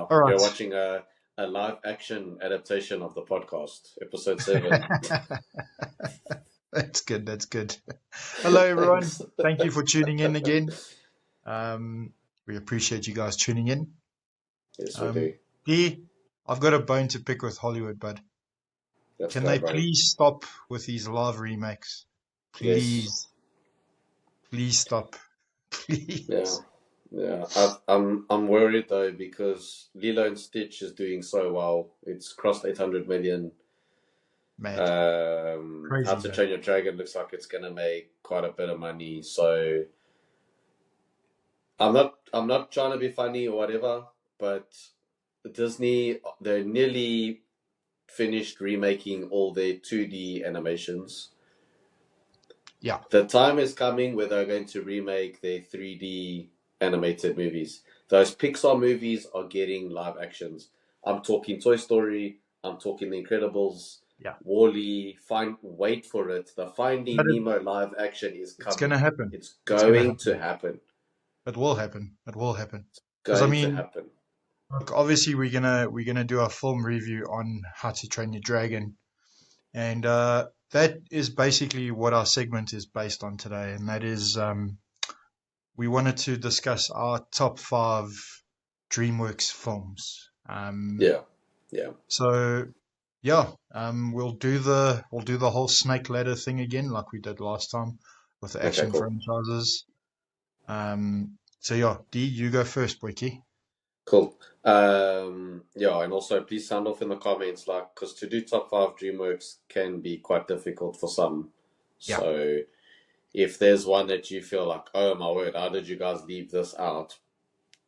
Yeah, All you're right. watching a live action adaptation of the podcast, episode 7. That's good. That's good. Hello, everyone. Thanks. Thank you for tuning in again. We appreciate you guys tuning in. Yes, we Um, do. D, I've got a bone to pick with Hollywood, bud. Let's Can go, they bro. please stop with these live remakes? Yes. Please, please stop. Yeah. Please. Yeah. I'm worried though because Lilo and Stitch is doing so well. It's crossed 800 million. Mad. How Crazy, to though. Train Your Dragon looks like it's gonna make quite a bit of money. So I'm not trying to be funny or whatever, but Disney, they're nearly finished remaking all their 2D animations. Yeah. The time is coming where they're going to remake their 3D animated movies. Those Pixar movies are getting live actions. I'm talking Toy Story, I'm talking The Incredibles, Yeah. Wall-E, wait for it. The But Finding Nemo live action is it's going to coming. happen. It's It's going to going to happen. happen. It will happen. It will happen. Because I Going to mean, happen. look, obviously we're gonna do a film review on How to Train Your Dragon, and that is basically what our segment is based on today, and that is we wanted to discuss our top 5 DreamWorks films. Yeah. Yeah. So yeah, we'll do the whole snake ladder thing again, like we did last time with the Okay, action cool. franchises. So yeah, D, you go first, Boyki. Cool. Yeah, and also please sound off in the comments, like, because to do top 5 DreamWorks can be quite difficult for some. Yeah, So if there's one that you feel like, oh my word, how did you guys leave this out?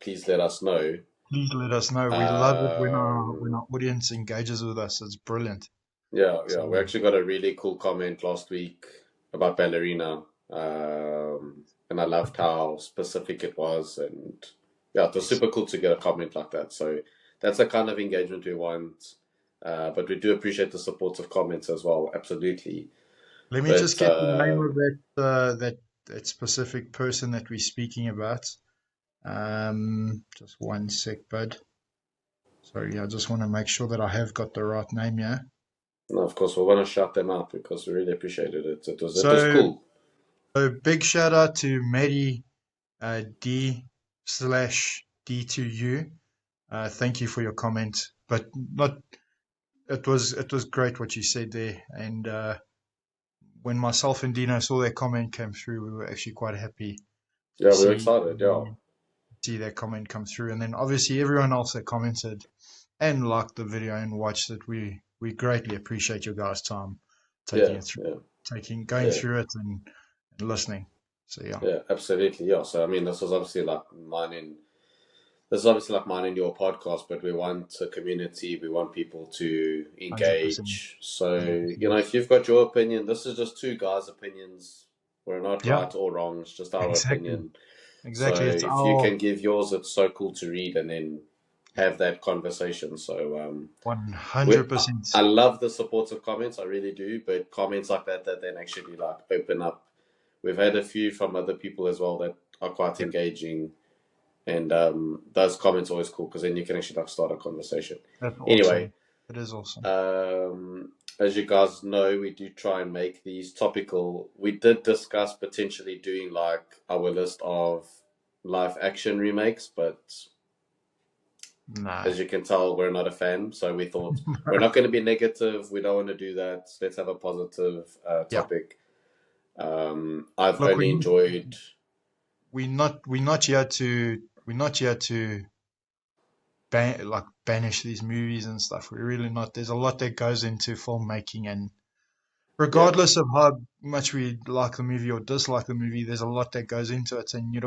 Please let us know. please let us know. We love it when our audience engages with us. It's brilliant. Yeah, So yeah, we actually got a really cool comment last week about Ballerina. And I loved how specific it was, and yeah, it was yes. super cool to get a comment like that. So that's the kind of engagement we want. But we do appreciate the supportive comments as well, absolutely. Let me just But get the name of that specific person that we're speaking about. Just one sec, bud. Sorry, I just want to make sure that I have got the right name here. no, of course, we want to shout them out because we really appreciated it. It was So, cool. so big shout out to Maddie D slash D2U. Thank you for your comment, but not. It was great what you said there, and when myself and Dino saw that comment come through, we were actually quite happy to Yeah, we were see excited. Yeah, that comment come through, and then obviously everyone else that commented and liked the video and watched it, we greatly appreciate your guys' time taking yeah, it through, yeah, going yeah. through it and listening. So yeah, Yeah, absolutely. Yeah. So I mean, this is obviously like mine and your podcast, but we want a community. We want people to 100%, engage. So 100%. if you've got your opinion, this is just two guys' opinions. We're not Yeah, right or wrong. It's just our exactly, opinion. So exactly. It's if you our can give yours, it's so cool to read and then yeah, have that conversation. So we, I, 100%. I love the supportive comments. I really do. But comments like that then actually like open up. We've had a few from other people as well that are quite Yeah, engaging, and those comments are always cool because then you can actually like start a conversation. that's Anyway, awesome. It is awesome. as you guys know, we do try and make these topical. We did discuss potentially doing like our list of live action remakes, but No, as you can tell, we're not a fan. So we thought we're not going to be negative. We don't want to do that. Let's have a positive yeah. topic. I've Look, only enjoyed. we're not here to banish these movies and stuff. We're really not. There's a lot that goes into filmmaking, and Yeah, regardless of how much we like the movie or dislike the movie, there's a lot that goes into it, and yeah,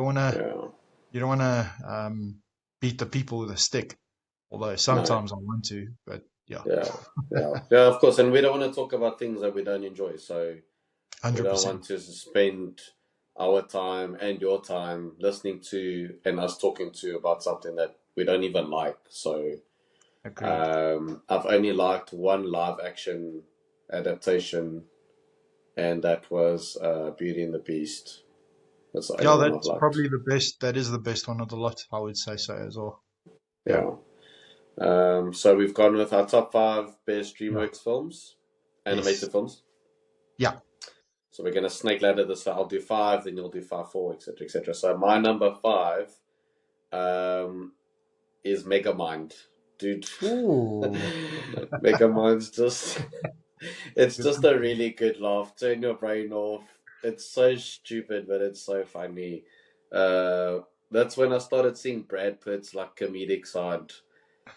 you don't wanna beat the people with a stick. Although no. sometimes I want to, but yeah, Yeah, yeah, yeah, of course. And we don't want to talk about things that we don't enjoy. So we don't 100%. want to spend our time and your time listening to and us talking to about something that we don't even like. So Agreed. I've only liked one live action adaptation, and that was Beauty and the Beast. That's the only Yeah, one I've that's liked. probably the best. That is the best one of the lot. I would say so as well. Yeah. Yeah. So we've gone with our top five best Yeah. DreamWorks films, Yes. animated films. Yeah. So we're going to snake ladder this. So I'll do five, then you'll do five, four, etc., etc. So my number five um, is Megamind, dude. Ooh. Megamind's just it's Good just a thinking. really good laugh. Turn your brain off. It's so stupid, but it's so funny. Uh, that's when I started seeing Brad Pitt's like comedic side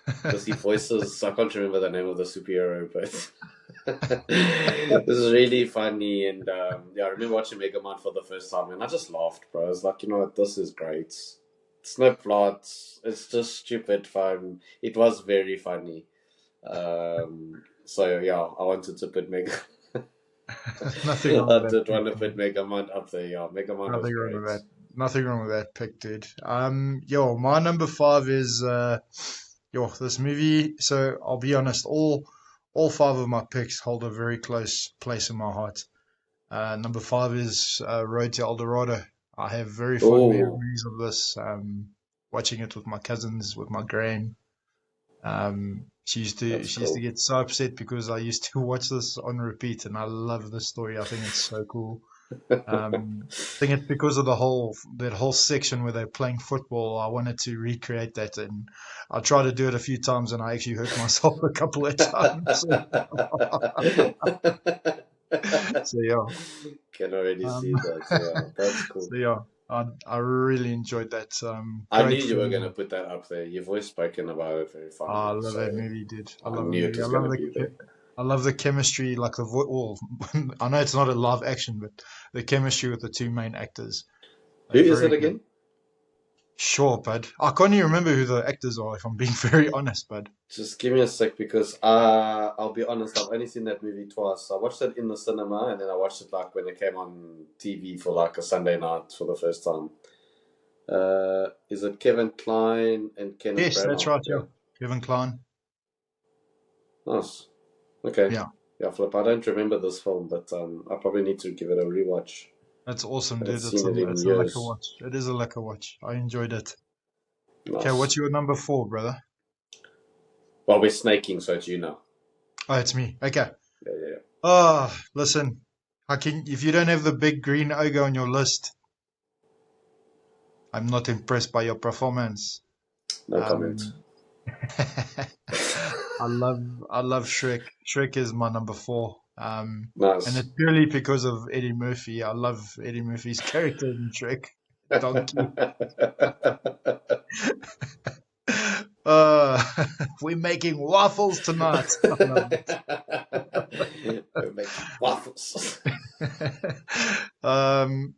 because he voices. I can't remember the name of the superhero, but this is really funny. And yeah, I remember watching Megamind for the first time, and I just laughed, bro. I was like, you know what, this is great. It's no plot. It's just stupid fun. It was very funny. So yeah, I wanted to put Mega. Nothing wrong with I that did pick, want to put man. Megamind up there. Yeah, Megamind was Nothing wrong with great. that. Nothing wrong with that pick, dude. Yo, my number five is yo, this movie. So I'll be honest, all five of my picks hold a very close place in my heart. Number five is Road to El Dorado. I have very fond Oh, memories of this. Watching it with my cousins, with my gran. that's She used to cool. get so upset because I used to watch this on repeat, and I love the story. I think it's so cool. I think it's because of that whole section where they're playing football. I wanted to recreate that, and I tried to do it a few times, and I actually hurt myself a couple of times. So yeah, Can already um, see that. Yeah, that's cool. so yeah, I really enjoyed that. I knew Great you were gonna film. put that up there. You've always spoken about it very I fondly, love that so movie, dude. I I love the knew it movie. was gonna be there. I love the chemistry, like well, I know it's not a live action, but the chemistry with the two main actors, Who is very it good. again? Sure, bud. I can't even remember who the actors are, if I'm being very honest, bud. Just give me a sec because I'll be honest, I've only seen that movie twice. I watched it in the cinema and then I watched it like when it came on TV for like a Sunday night for the first time. Is it Kevin Kline and Kenneth Yes, that's Branagh? right, yeah. Yeah, Kevin Kline. nice. Okay, Yeah, yeah, Flip. I don't remember this film, but I probably need to give it a rewatch. that's awesome, I haven't dude. seen it in It's a lekker years. watch. It is a lekker watch. I enjoyed it. Okay, Nice. what's your number four, brother? Well, we're snaking, so it's you now. Oh, it's me. Okay. Yeah, yeah, yeah. Oh, listen. If you don't have the big green ogre on your list, I'm not impressed by your performance. No comment. Um, I love Shrek. Shrek is my number four. And Nice. it's purely because of Eddie Murphy. I love Eddie Murphy's character in Shrek. Donkey. Uh, we're making waffles tonight. I love We're making waffles. it.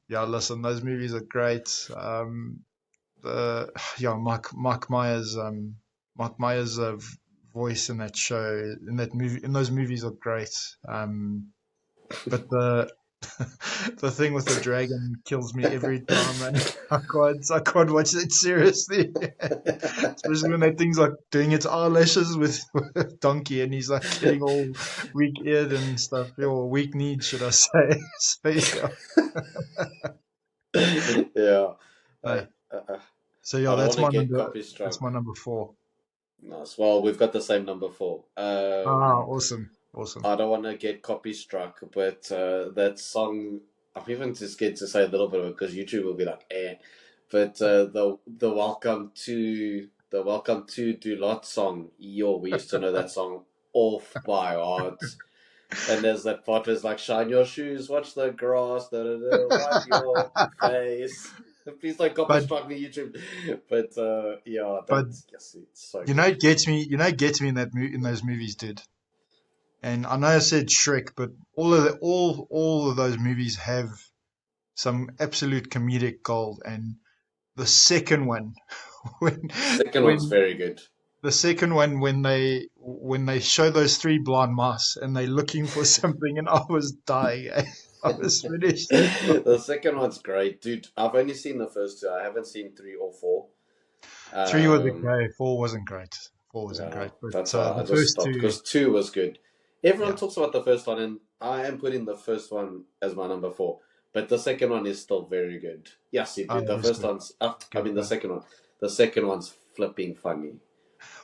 Yeah, listen, those movies are great. The yeah, Mike Myers' voice in that show, in that movie, in those movies are great. But the thing with the dragon kills me every time, man. I can't watch it seriously. Especially when that thing's like doing its eyelashes with Donkey and he's like getting all weak eared and stuff, or weak kneed, should I say. So yeah. Yeah. I, Hey. I, So yeah, I don't want to get copy that's my struck. number four. Nice. Well, we've got the same number four. Ah, awesome. Awesome. I don't want to get copy struck, but that song, I'm even just scared to say a little bit of it because YouTube will be like, eh. But the Welcome to Dulot song, yo, we used to know that song off by heart. And there's that part where it's like, shine your shoes, watch the grass, da, da, da, wipe your face. Please don't copy But strike me, YouTube. But yeah, but that's yes, it's so you know good. it gets me. You know it gets me in in those movies, dude. And I know I said Shrek, but all of those movies have some absolute comedic gold. And the second one, when Second one's when very good. the second one when they show those three blind mice and they're looking for something, and I was dying. I was finished. The second one's great, dude. I've only seen the first two. I haven't seen three or four. Three was Um, okay. Four wasn't great. Four wasn't yeah, great. But that's why I the just first stopped two, because two was good. Everyone yeah, talks about the first one, and I am putting the first one as my number four. But the second one is still very good. Yes, you oh, did. it The is first good. one's, It's I good, mean, the bud. second one. The second one's flipping funny.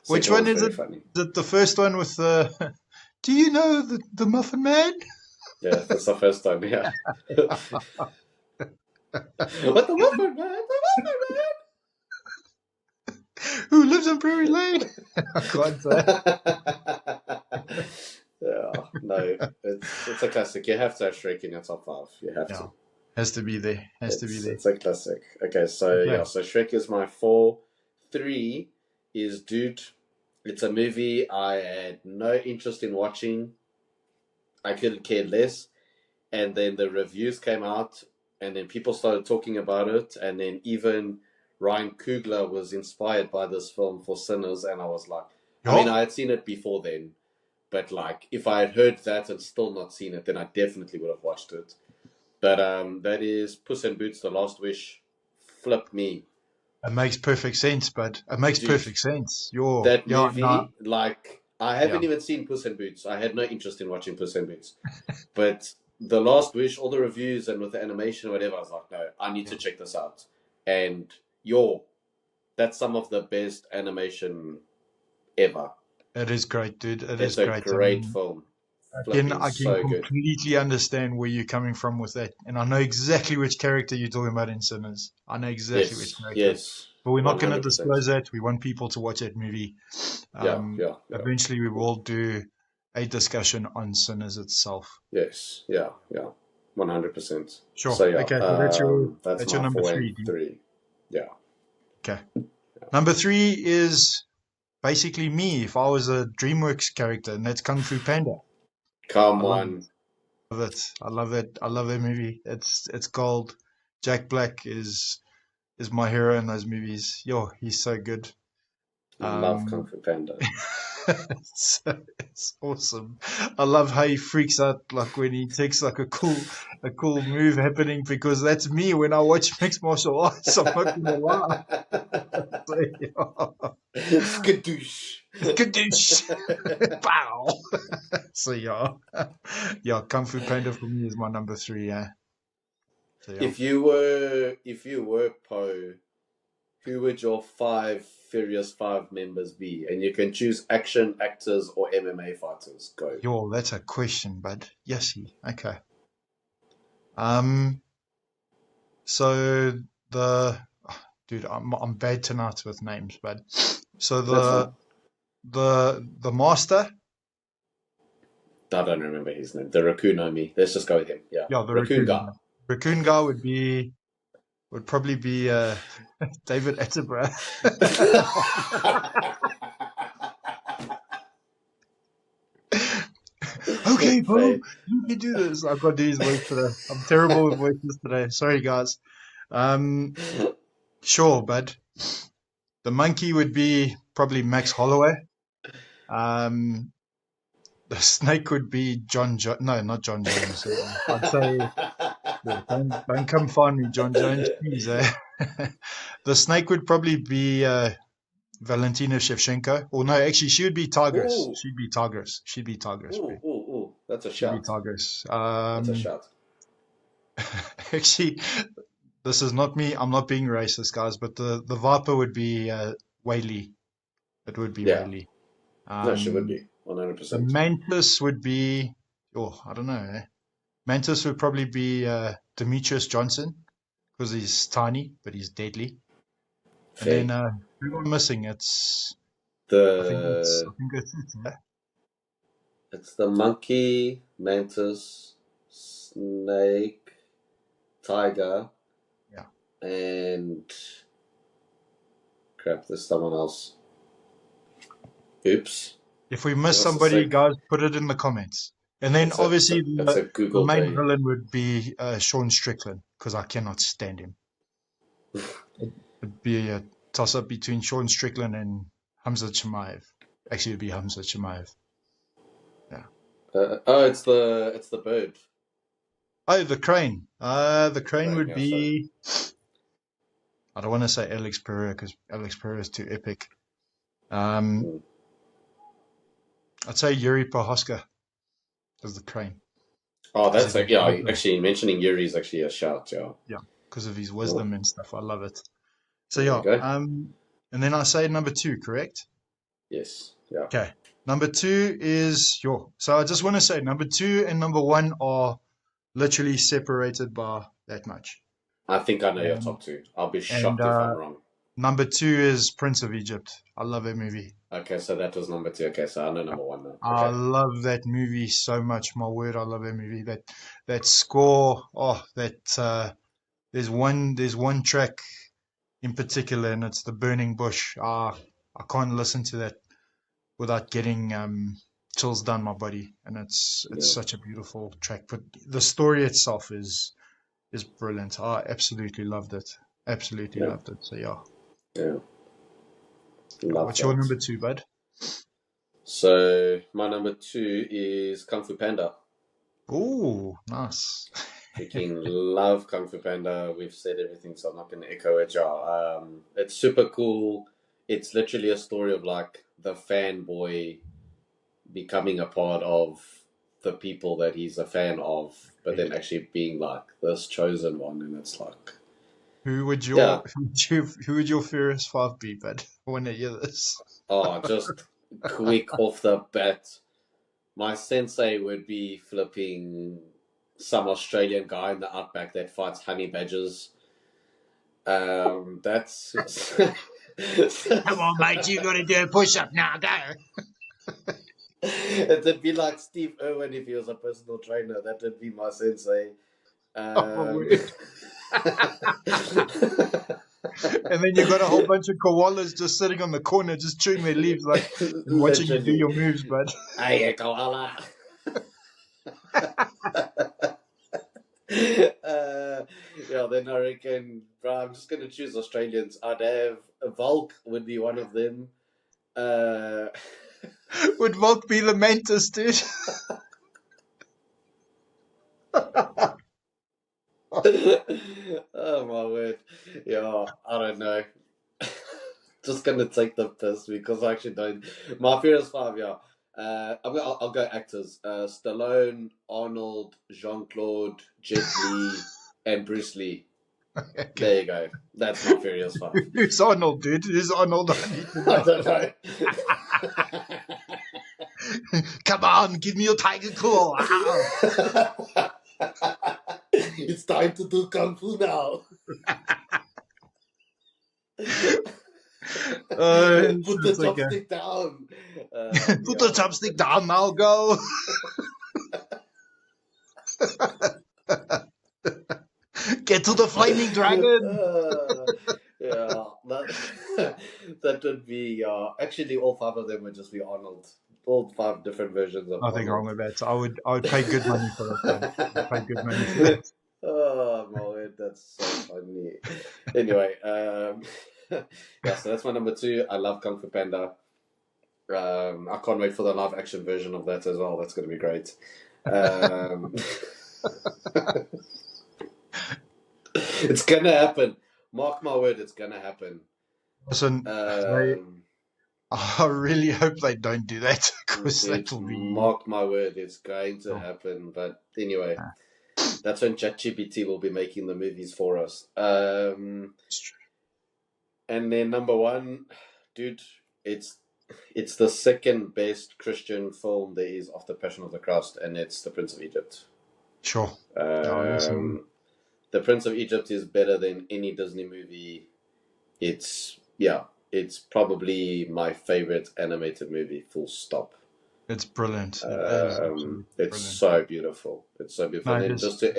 Which Second one one's is very it? funny. Is it the first one with the? Do you know the Muffin Man? Yeah, that's the first time. Yeah. What the muffin man? Who lives in Prairie Lane? I can't say. The muffin man. Yeah, no, it's a classic. You have to have Shrek in your top five. You have to. Yeah, has to be there. Has to be there. It's a classic. Okay, so Okay. yeah, so Shrek is my four. Three is Dude. It's a movie I had no interest in watching. I couldn't care less. And then the reviews came out, and then people started talking about it, and then even Ryan Coogler was inspired by this film for Sinners, and I was like, I mean, Yeah, I had seen it before then, but like, if I had heard that and still not seen it, then I definitely would have watched it. But that is Puss in Boots: The Last Wish. Flip me, it makes perfect sense, but it makes dude. perfect sense. You're, That yeah, no, movie, like, I yeah, haven't even seen Puss in Boots. I had no interest in watching Puss in Boots. But The Last Wish, all the reviews and with the animation or whatever, I was like, no, I need yeah. to check this out. And yo, that's some of the best animation ever. It is great, dude. It is It's a great. great film. Flipping I can so good. completely understand where you're coming from with that, and I know exactly which character you're talking about in Sinners. I know exactly which Yes, character, yes, but we're not going to 100%. disclose that. We want people to watch that movie. Yeah, yeah, yeah, Eventually, we yeah. will do a discussion on Sinners itself. Yes, yeah, yeah, 100%. Sure. So yeah, Okay, so that's that's your my number four and three, dude. three. Yeah, Okay. Number three is basically me if I was a DreamWorks character, and that's Kung Fu Panda. I come love it. on. Love it. I love it. I love that movie. It's gold. Jack Black is my hero in those movies. Yo, he's so good. Love Kung Um, Fu Panda. it's awesome. I love how he freaks out like when he takes like a cool move happening because that's me when I watch mixed martial arts. I'm not gonna lie. So, yeah. Skadoosh. Skadoosh. Pow. So yeah, yeah. Kung Fu Panda for me is my number three. Yeah. So yeah. If you were Poe, who would your five Furious Five members be? And you can choose action actors or MMA fighters. Go. Yo, that's a question, bud. Yes, okay. Um. So the dude, I'm bad tonight with names, bud. So That's fine. the master, I don't remember his name. The raccoon me. Let's just go with him. Yeah. yeah, the Raccoon guy. raccoon guy would probably be David Attenborough. Okay, bro, Fade. you can do this. I've got to do his voice today. I'm terrible with voices today. Sorry, guys. Um, sure, bud. The monkey would be probably Max Holloway. Um, the snake would be no, not John Jones. I'd say, yeah, don't come find me, John Jones, please. The snake would probably be Valentina Shevchenko. Or no, actually, she would be Tigress. Ooh, She'd be Tigress. She'd be Tigress, bro. ooh. That's a She'd be shout. Tigress. That's a shout. Actually, this is not me. I'm not being racist, guys, but the Viper would be Whaley. It would be Yeah. Whaley. No, she would Um, be. the 100%. Mantis would be, oh, I don't know. Mantis would probably be Demetrius Johnson because he's tiny, but he's deadly. And then Faye. who am I missing? It's I The think it's it. Yeah? It's the monkey, mantis, snake, tiger, Yeah. and crap. There's someone else. Oops. If we miss What's the somebody, sec? guys, put it in the comments. And then obviously It's a the Google main day. villain would be Sean Strickland because I cannot stand him. It'd be a toss up between Sean Strickland and Hamza Chimaev. Actually, it'd be Hamza Chimaev. Yeah. It's the bird. Oh, the crane. The crane Crane. would Yeah, sorry. be. I don't want to say Alex Pereira because Alex Pereira is too epic. Um, Mm. I'd say Yuri Prohaska as the crane Oh, because that's of his yeah. wisdom. Actually, mentioning Yuri is actually a shout. Yeah. Yeah, because of his Oh, wisdom and stuff. I love it. So there you yeah. go. And then I say number two, correct? Yes. Yeah. Okay. Number two is your. So I just want to say number two and number one are literally separated by that much. I think I know your And, top two. I'll be and shocked if I'm wrong. number two is Prince of Egypt. I love that movie. Okay, so that was number two. Okay, so I know number one now. I Okay. love that movie so much. My word, I love that movie. That score. Oh, that there's one track in particular, and it's the Burning Bush. I can't listen to that without getting chills down my body, and it's Yeah. such a beautiful track. But the story itself is brilliant. I absolutely loved it. Absolutely Yeah. loved it. So yeah. Yeah. Love What's your that. number two, bud? So my number two is Kung Fu Panda. Oh, nice. Freaking love Kung Fu Panda. We've said everything, so I'm not going to echo it. Yeah. It's super cool. It's literally a story of like the fanboy becoming a part of the people that he's a fan of, but then actually being like this chosen one, and it's like, Who would yeah, your who would your Furious Five be, bud? I want to hear this. oh, just quick off the bat, my sensei would be flipping some Australian guy in the outback that fights honey badgers. That's Come on, mate, you got to do a push up now. Go. it'd be like Steve Irwin if he was a personal trainer. That would be my sensei. Oh, my Um, word. And then you got a whole bunch of koalas just sitting on the corner, just chewing their leaves, like and watching you do Literally, your moves, bud. hey, koala. Yeah, then I reckon, bro, I'm just gonna choose Australians. I'd have Volk would be one of them. Uh, Would Volk be the mantis, dude? oh my word, yeah, I don't know. Just gonna take the piss because I actually don't. My Furious Five, yeah. I'll go actors. Stallone, Arnold, Jean Claude, Jet Li, and Bruce Lee. Okay. There you go. That's my Furious Five. Who's Arnold, dude? Who's Arnold? I need to I know. don't know. Come on, give me your tiger claw. It's time to do kung fu now. Put the It's okay. chopstick down. Put the chopstick down now, go. Get to the flaming dragon. Yeah, that would be. Actually, all five of them would just be Arnold. All five different versions of Nothing wrong Arnold. with that. I would pay good money for it, bud. I'd pay good money for that. Oh my word, that's so funny. Anyway, yeah, so that's my number two. I love Kung Fu Panda. I can't wait for the live action version of that as well. That's going to be great. It's going to happen. Mark my word, it's going to happen. Listen, Um, I really hope they don't do that because dude, that'll be. mark my word, it's going to Oh, happen. But anyway, ah, that's when ChatGPT will be making the movies for us. it's true. And then number one, dude, it's it's the second best Christian film there is after Passion of the Christ, and it's The Prince of Egypt. Sure. Oh, listen. Um, the Prince of Egypt is better than any Disney movie. It's probably my favorite animated movie. Full stop. It's brilliant. It is absolutely It's brilliant. so beautiful. It's so beautiful. No, And it then is. just to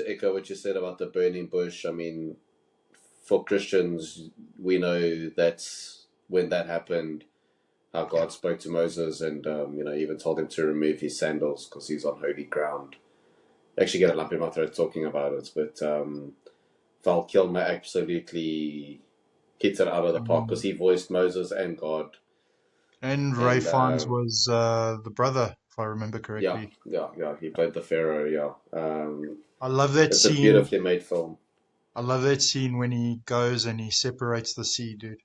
echo what you said about the burning bush. I mean, for Christians, we know that's when that happened. How Yeah. God spoke to Moses, and even told him to remove his sandals because he's on holy ground. I actually get a lump in my throat talking about it, but Val Kilmer absolutely hit it out of the park because Um, he voiced Moses and God. and Ray And Fiennes was the brother, if I remember yeah, correctly. yeah, he played the Pharaoh. Yeah, I love that it's a scene. beautifully made film. I love that scene when he goes and he separates the sea, dude.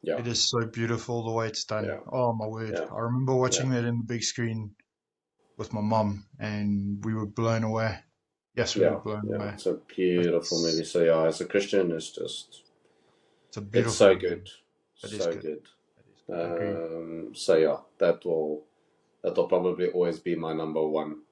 Yeah, It is so beautiful the way it's done. yeah, Oh my word. yeah, I remember yeah, watching that in the big screen with my mom and we were blown away. Yes, we were yeah, blown yeah. away. It's a beautiful movie. It's So yeah, as a Christian, it's a it's beautiful so movie. good, That is so good. good. That is Agree. So yeah, that'll probably always be my number one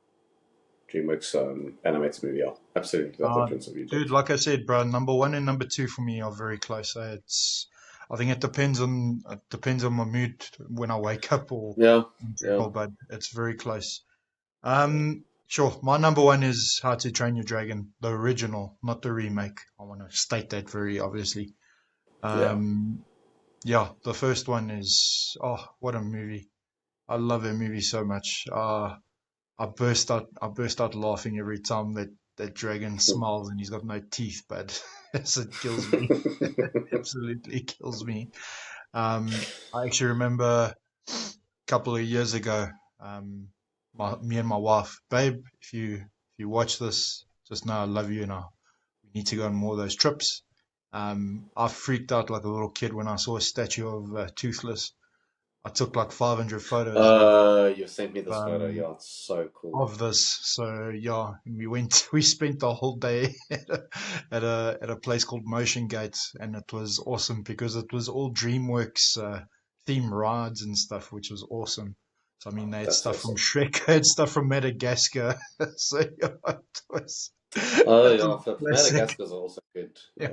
DreamWorks animated movie. Yeah, absolutely, that's the Uh, Prince of Dude, Egypt. like I said, bro, number one and number two for me are very close. I think it depends on my mood when I wake up or Yeah, in yeah, general, but it's very close. yeah, Sure. My number one is How to Train Your Dragon, the original, not the remake. I want to state that very obviously. yeah. Um, yeah, the first one is, oh, what a movie. I love that movie so much. I burst out laughing every time that dragon smiles and he's got no teeth, but it kills me. Absolutely kills me. I actually remember a couple of years ago, me and my wife, babe, if you watch this, just know I love you and we need to go on more of those trips. I freaked out like a little kid when I saw a statue of Toothless. I took like 500 photos You sent me this photo. um, Yeah, it's so cool. of this. So yeah, and we spent the whole day at a place called Motion Gate, and it was awesome because it was all DreamWorks theme rides and stuff, which was awesome. So I mean, they had That's stuff from awesome. Shrek, they had stuff from Madagascar. So yeah, Oh it was yeah, classic. Madagascar's also good. Yeah,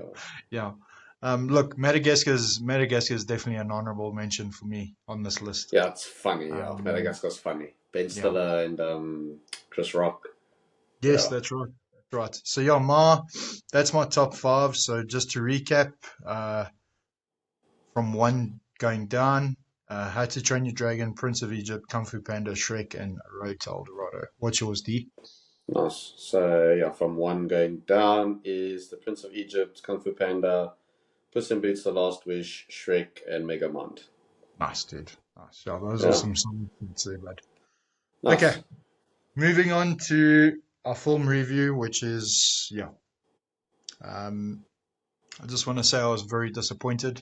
Yeah, yeah. Look, Madagascar's definitely an honorable mention for me on this list. yeah, it's funny. Yeah, Um, Madagascar's funny. Ben yeah. Stiller and Chris Rock. Yes, Yeah, that's right. That's right. So yeah, that's my top five. So just to recap, from one going down, How to Train Your Dragon, Prince of Egypt, Kung Fu Panda, Shrek, and Road to El Dorado. What's yours, D? nice. So yeah, from one going down is The Prince of Egypt, Kung Fu Panda, Puss in Boots: The Last Wish, Shrek, and Megamind. Nice, dude. Nice. Yeah, those are Yeah, some solid points there, bud. Okay, nice. moving on to our film review, which is yeah. Um, I just want to say I was very disappointed.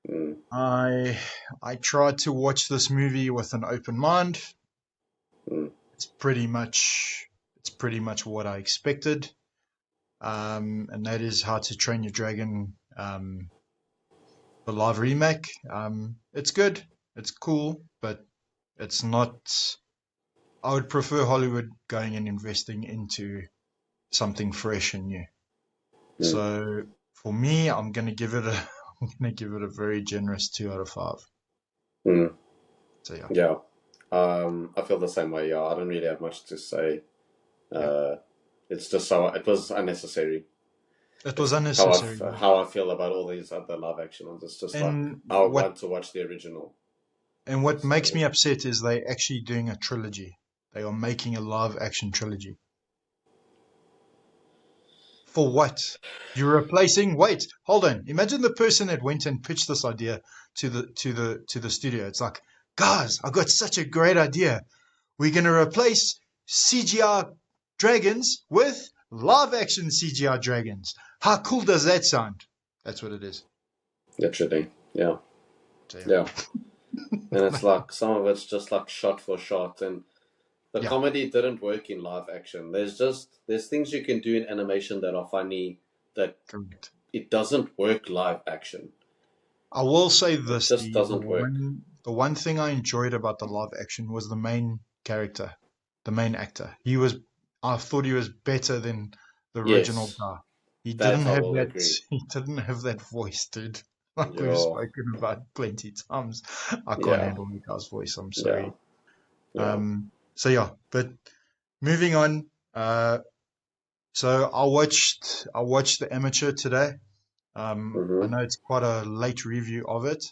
Mm, I I tried to watch this movie with an open mind. mm, It's pretty much it's pretty much what I expected, and that is How to Train Your Dragon, the live remake. It's good, it's cool, but it's not. I would prefer Hollywood going and investing into something fresh and new. mm, So for me, I'm gonna give it a I'm gonna give it a very generous 2 out of 5. mm. So yeah, Yeah. I feel the same way. Yeah, I don't really have much to say. yeah, Uh, it's just so it was unnecessary. it was It's unnecessary. how I feel about all these other live action ones. It's just like And I want to watch the original. what makes So me upset is they actually doing a trilogy. They are making a live action trilogy. For what? You're replacing. Wait, hold on. Imagine the person that went and pitched this idea to the studio. It's like, guys, I got such a great idea. We're gonna replace CGI dragons with live action CGI dragons. How cool does that sound? That's what it is. literally, yeah, So yeah, yeah. And it's like some of it's just like shot for shot, and the yeah, comedy didn't work in live action. There's things you can do in animation that are funny that correct. it doesn't work live action. I will say It this: just doesn't work. the one thing I enjoyed about the live action was the main character, the main actor. I thought he was better than the original Yes, guy. He that didn't I have will that. agree. He didn't have that voice, dude. Like we've Yeah, spoken about plenty times. I can't yeah, handle the guy's voice. I'm yeah, sorry. yeah. So yeah, but moving on. So I watched the Amateur today. I Mm-hmm. know it's quite a late review of it.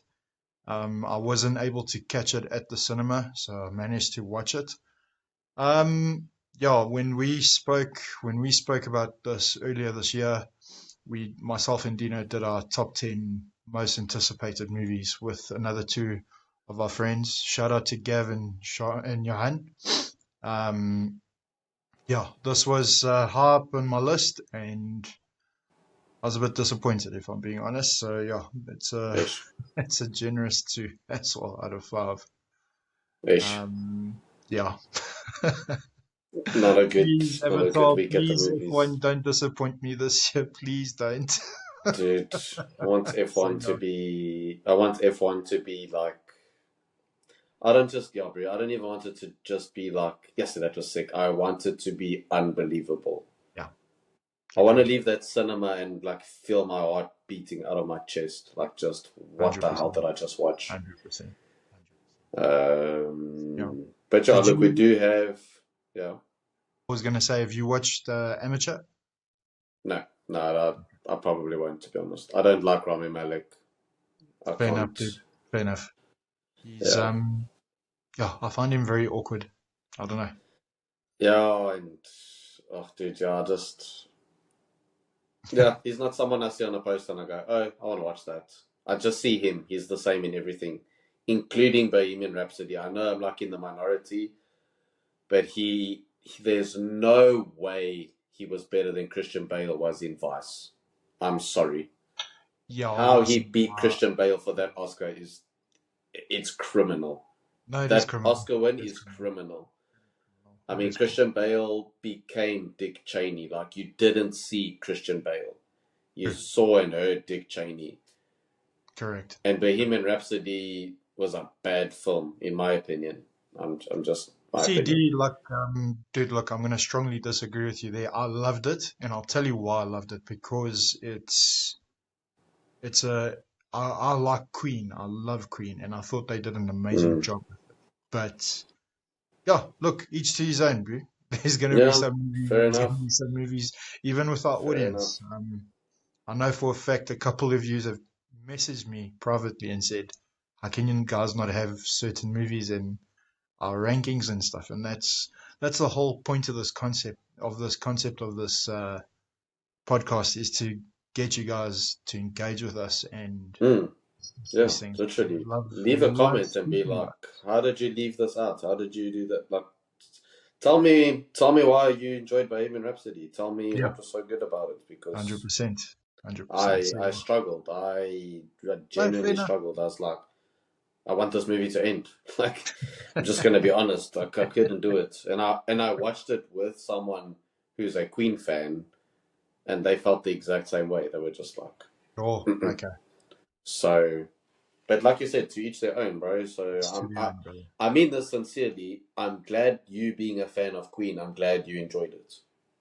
I wasn't able to catch it at the cinema, so I managed to watch it. Yeah, when we spoke about this earlier this year, myself and Dino did our top 10 most anticipated movies with another two of our friends. Shout out to Gav and Johan. Um, yeah, this was high up on my list, and I was a bit disappointed if I'm being honest. So yeah, it's a Ish, it's a generous 2 as well out of 5. ish. Yeah. Please, Not a good Avatar, week at the please, movies, F1, don't disappoint me this year. Please don't. dude. I want So, F1 to yeah. be. I want F1 to be like I don't just, yeah, bro. I don't even want it to just be like, yes, that was sick. I want it to be unbelievable. Yeah, I want to agreed. leave that cinema and like feel my heart beating out of my chest. Like, just what the hell 100%. did I just watch? 100%. 100%. Yeah. But yeah, Did look, we you? do have, yeah, I was gonna say, have you watched Amateur? no, I probably won't, to be honest. I don't like Rami Malek. I Fair enough, can't, dude. Fair enough. He's yeah. yeah, I find him very awkward. I don't know. Yeah, and, oh, dude, yeah, I just, yeah, he's not someone I see on a poster and I go, oh, I want to watch that. I just see him. He's the same in everything, including Bohemian Rhapsody. I know I'm like in the minority, but there's no way he was better than Christian Bale was in Vice. I'm sorry. Yeah, I How was. he beat Christian Bale for that Oscar it's criminal. No, it is That criminal. Oscar win It is is criminal. criminal. I It mean, is criminal. Christian Bale became Dick Cheney. Like, you didn't see Christian Bale. You True. saw and heard Dick Cheney. Correct. And Bohemian Rhapsody was a bad film, in my opinion. I'm just my opinion. CD, like, dude, look, I'm gonna strongly disagree with you there. I loved it, and I'll tell you why I loved it because it's a I like Queen. I love Queen, and I thought they did an amazing Mm. job. But yeah, look, each to his own, bro. There's gonna be Yeah, some movies. fair There's gonna enough. be some movies, even with our Fair enough. audience. I know for a fact a couple of you have messaged me privately and said, "How can you guys not have certain movies in our rankings and stuff?" And that's the whole point of this podcast is to get you guys to engage with us and Mm. Yeah, these things. literally. We Leave a love comment and be speaking like, about it. how did you leave this out? How did you do that? Like, tell me why you enjoyed Bohemian Rhapsody. Tell me Yeah, what was so good about it, hundred because percent, 100%. So I struggled. I no, fair genuinely enough. struggled. I was like, I want this movie to end. Like, I'm just gonna be honest. Like, I couldn't do it, and I watched it with someone who's a Queen fan, and they felt the exact same way. They were just like, Oh, mm-mm. okay. So, but like you said, to each their own, bro. So It's to the end, brother. I mean this sincerely. I'm glad you being a fan of Queen. I'm glad you enjoyed it.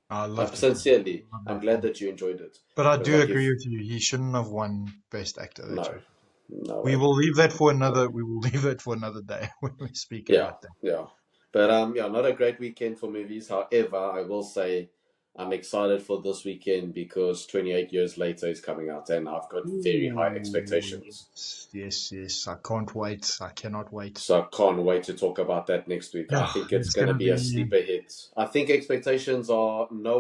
I loved it, man. Sincerely, I loved I'm that glad film. that you enjoyed it. But I Because do like agree if with you. He shouldn't have won Best Actor that no, year. no We way, will leave that for no way. another. We will leave it for another day when we speak Yeah, about that. yeah. But yeah, not a great weekend for movies. However, I will say I'm excited for this weekend because 28 years later is coming out, and I've got very high Ooh, expectations. yes, yes, yes. I can't wait. I cannot wait. So I can't wait to talk about that next week. I Yeah, think it's it's going to gonna be a be. sleeper hit. I think expectations are no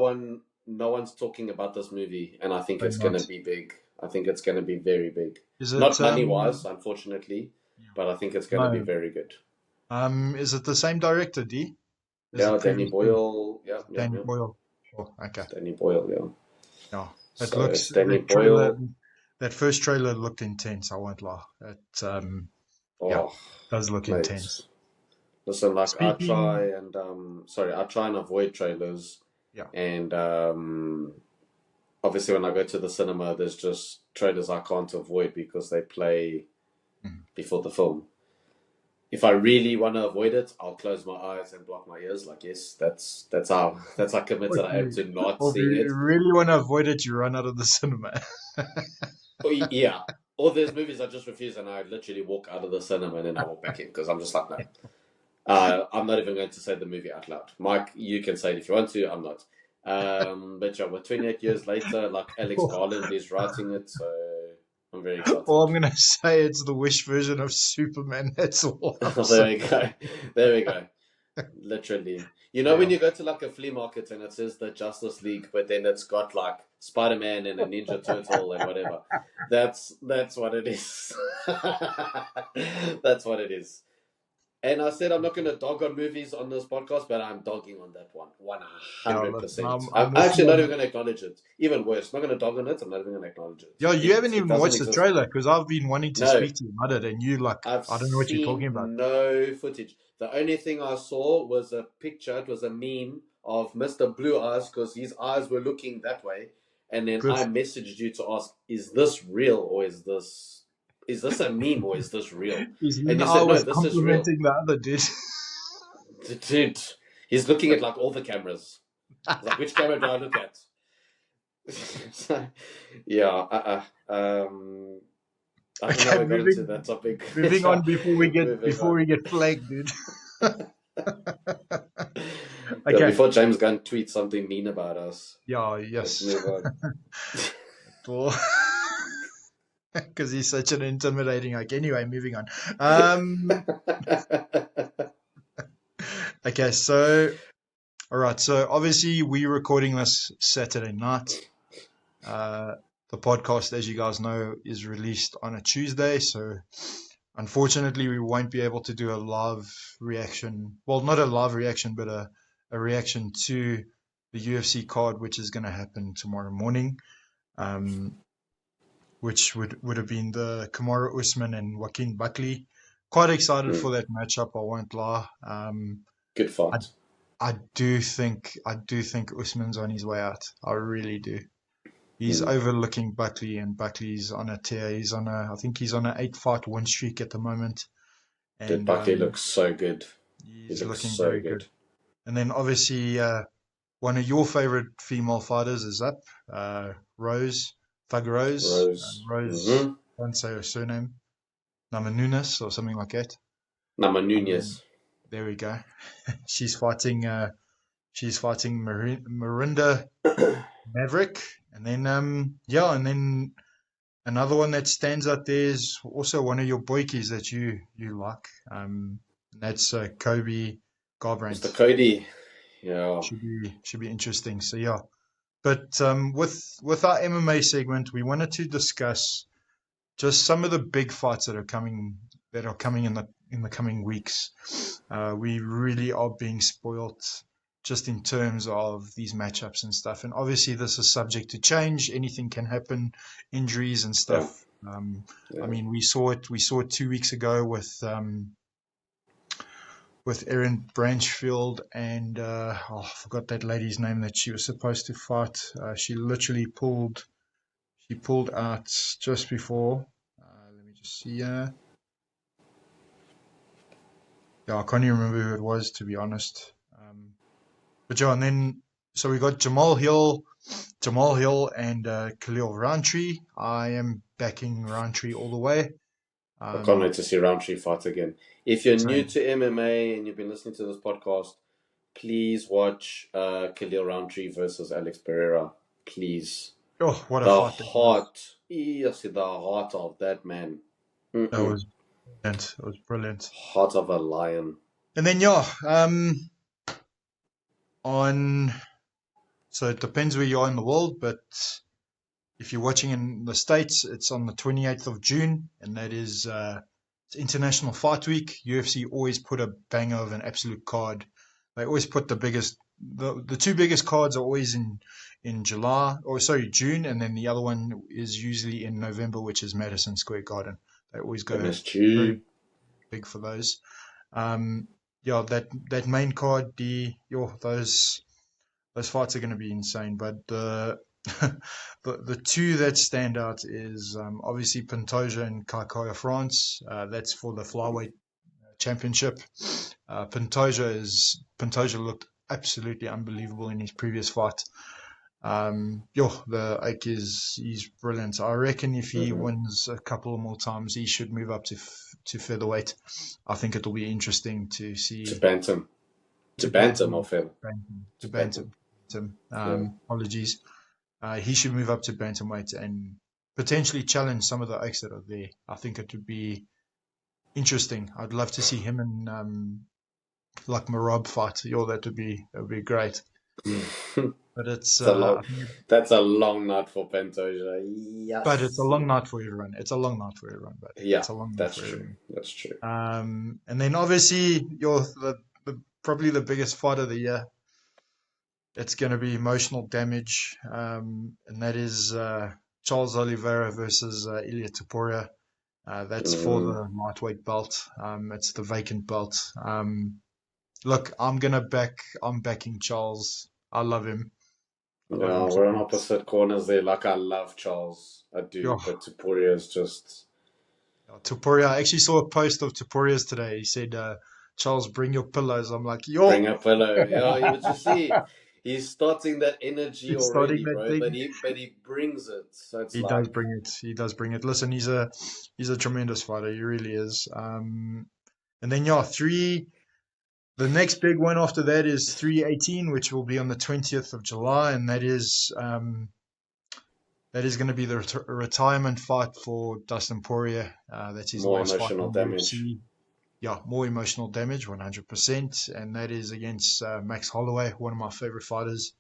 one's talking about this movie, and I think They're it's going not. to be big. I think it's going to be very big. Is it? Not money wise, unfortunately, Yeah. but I think it's going to be No. very good. Is it the same director, D? As the Yeah, Danny previous film? Boyle. Yeah, Is it yeah, Danny yeah. Boyle? Oh, okay. It's Danny Boyle. Yeah. Yeah. It So looks it's Danny that trailer. Boyle. That first trailer looked intense. I won't lie. It yeah, Oh, does look mate. intense. Listen, like Speaking. I try and avoid trailers, Yeah. and obviously when I go to the cinema, there's just trailers I can't avoid because they play Mhm. before the film. If I really want to avoid it, I'll close my eyes and block my ears. Like, yes, that's how committed What I am you, to not or if seeing it. you really want to avoid it, you run out of the cinema. Oh, yeah. Or there's movies I just refuse and I literally walk out of the cinema and then I walk back in because I'm just like, no. I'm not even going to say the movie out loud. Mike, you can say it if you want to. I'm not. But yeah, we're 28 years later. Like Alex Garland is writing it, so I'm very Or excited. I'm gonna say it's the Wish version of Superman. That's all I'm There saying. we go. There we go. Literally. You know when Yeah. you go to like a flea market and it says the Justice League, but then it's got like Spider Man and a Ninja Turtle and whatever. That's what it is. That's what it is. And I said I'm not going to dog on movies on this podcast, but I'm dogging on that one, Yeah, listen, 100%. I'm I'm with actually you not on even that. going to acknowledge it. Even worse, not going to dog on it. I'm not even going to acknowledge it. Yeah, you haven't It even doesn't watched the exist. trailer because I've been wanting to No, speak to you about it, and you like, I've I don't know what you're talking seen about. no footage. The only thing I saw was a picture. It was a meme of Mr. Blue Eyes because his eyes were looking that way. And then I Perfect. messaged you to ask, is this real or is this? is this a meme or is this real? His And one you eye said, no, was this is real. complimenting the other dude. Dude, he's looking at like all the cameras. He's like, which camera do I look at? So, yeah, I don't know how Okay, we got into that topic. moving Yeah, on before we get moving on. flagged, dude. Yeah, Okay. before James Gunn tweets something mean about us, Yeah, let's yes. move on. Because he's such an intimidating like. Anyway, moving on. Um okay, so all right, so obviously we're recording this Saturday night. The podcast, as you guys know, is released on a Tuesday, so unfortunately we won't be able to do a live reaction. Well, not a live reaction, but a reaction to the UFC card, which is going to happen tomorrow morning. Um, which would have been the Kamaru Usman and Joaquin Buckley. Quite excited Hmm, for that matchup, I won't lie. good I fight. I do think Usman's on his way out. I really do. He's Hmm. overlooking Buckley, and Buckley's on a tear. I think he's on an 8-fight win streak at the moment, Dude, and Buckley looks so good. He he's looks looking so very good. good. And then obviously, one of your favorite female fighters is up, Rose, Thug Rose. Rose. Rose, Mm-hmm. I won't say her surname, Namajunas or something like that. Nama Um, Nunez. there we go. She's fighting. She's fighting Marinda Maverick, and then yeah, and then another one that stands out there is also one of your boykies that you like. And that's Kobe Mr. Garbrandt. Cody. Yeah. Should be interesting. So yeah, but with our MMA segment, we wanted to discuss just some of the big fights that are coming in the coming weeks. We really are being spoilt just in terms of these matchups and stuff. And obviously, this is subject to change. Anything can happen, injuries and Yeah. stuff. I Yeah. mean, we saw it. We saw it 2 weeks ago with Erin Branchfield and I forgot that lady's name that she was supposed to fight. She literally pulled. She pulled out just before. Let me just see. Yeah, I can't even remember who it was, to be honest. But yeah, and then so we got Jamal Hill, and Khalil Rountree. I am backing Rountree all the way. I can't Um, wait to see Roundtree fight again. If you're new Same. to MMA and you've been listening to this podcast, please watch Khalil Roundtree versus Alex Pereira. Please. Oh, what a The fight that was! heart, yes, the heart of that man. That Mm-mm. was brilliant. It was brilliant. Heart of a lion. And then yeah, on so it depends where you are in the world, but if you're watching in the States, it's on the 28th of June, and that is it's International Fight Week. UFC always put a banger of an absolute card. They always put the two biggest cards are always in July, or sorry, June, and then the other one is usually in November, which is Madison Square Garden. They always go very MSG. big for those. Um, yeah, that main card, those fights are going to be insane. But the two that stand out is obviously Pantoja and Kakaya France. That's for the flyweight championship. Pantoja looked absolutely unbelievable in his previous fight. The Ike he's brilliant. I reckon if he Mm-hmm. wins a couple more times, he should move up to featherweight. I think it'll be interesting to To see Bantam. To to Bantam Bantam, of him. to To Bantam. Bantam, Bantam. Yeah. Apologies. He should move up to bantamweight and potentially challenge some of the oaks that are there. I think it would be interesting. I'd love to see him and like Marab fight. That would be great. But It's a long. I think That's a long night for Pantoja. but it's a Yes. long night for everyone. It's a long night for everyone, buddy. Yeah, It's a long night that's for true. everyone. That's true. And then obviously probably the biggest fight of the year. It's going to be emotional damage, and that is Charles Oliveira versus Ilia Topuria. That's for Mm, the lightweight belt. It's the vacant belt. Look, I'm backing Charles. I love him. I love yeah, him so we're on much. opposite corners there. Like I love Charles, I do, Yeah, but Tupuria is just. Tuporia. I actually saw a post of Tuporia's today. He said, "Charles, bring your pillows." I'm like, Bring "Yo." a pillow. Yeah, you would just see he's starting that energy He's starting already, that bro. But thing. he brings it. So it's He does like bring it. He does bring it. Listen, he's a tremendous fighter. He really is. And then yeah, three. The next big one after that is 318, which will be on the 20th of July, and that is going to be the retirement fight for Dustin Poirier. That's his more last fight emotional in the damage. UFC. Yeah, more emotional damage, 100%, and that is against Max Holloway, one of my favorite fighters.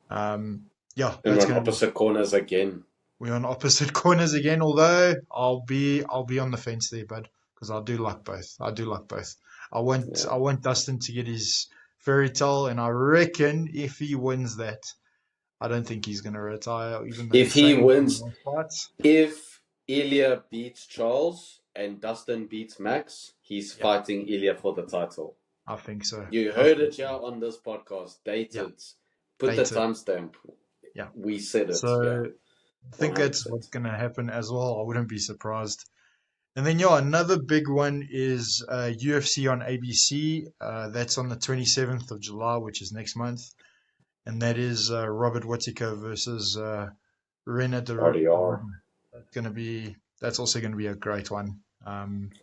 Yeah, And we're that's on going to be. opposite corners again. We're on opposite corners again. Although I'll be on the fence there, bud, because I do like both. I do like both. I want Yeah. I want Dustin to get his fairy tale, and I reckon if he wins that, I don't think he's going to retire, even though If he's he saying it in the wins, last fights. if Ilya beats Charles and Dustin beats Max, he's Yeah, fighting Ilya for the title. I think so. You I heard think it so. here on this podcast. Yeah, Dated. Put the dated. timestamp. Yeah. We said it. So Yeah, I think that's 100%. what's going to happen as well. I wouldn't be surprised. And then, yeah, another big one is UFC on ABC. That's on the 27th of July, which is next month. And that is Robert Whittaker versus Rena de RDR. that's also going to be a great one.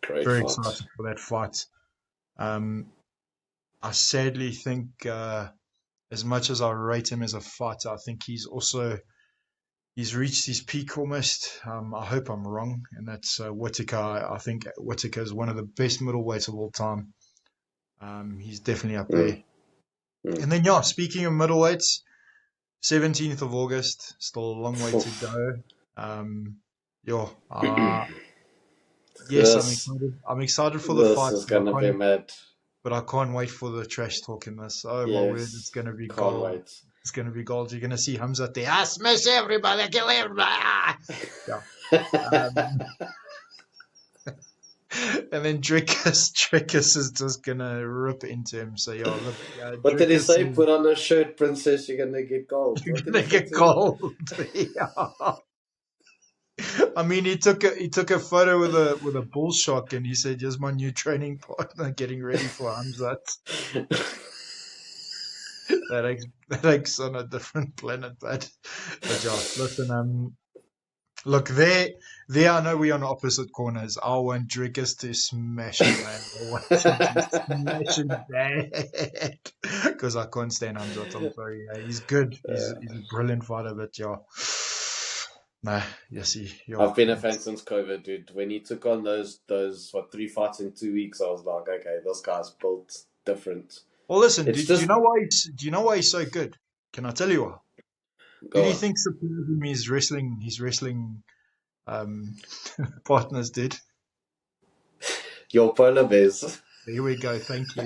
Great Very fight. excited for that fight. Um, I sadly think, as much as I rate him as a fighter, I think he's reached his peak almost. I hope I'm wrong, and that's Whittaker. I think Whittaker is one of the best middleweights of all time. He's definitely up there. Mm, mm. And then, yeah, speaking of middleweights, 17th of August, still a long way to go. Um, yeah, yes, I'm this excited. I'm excited for the this fight, is gonna be mad. but I can't wait for the trash talk in this. Oh my word, it's Yes, gonna be can't gold. wait. It's gonna be gold. You're gonna see Hamza there. I smash everybody, kill everybody. Yeah. Um, and then Drickus is just gonna rip into him. So yeah, look, What did he Drickus say? is Put on a shirt, princess. You're gonna get gold. you're What did he gonna say get to him? gold. Yeah. I mean, he took a photo with a bull shock, and he said, "Here's my new training partner getting ready for Hamzat." That act's on a different planet, but yeah, listen, look there. I know we're on opposite corners. I want Drickus to smash him, man. I want him to smash him bad because I can't stand Hamzat. I'm sorry. He's good. He's a brilliant fighter, but yeah, nah, yes, yeah. I've been a fan since COVID, dude. When he took on those what 3 fights in 2 weeks, I was like, okay, this guy's built different. Well, listen. It's Do you just know why he's so good? Can I tell you why? Who do go you on. think supported him his wrestling partners did? Your polar bears. Here we go. Thank you.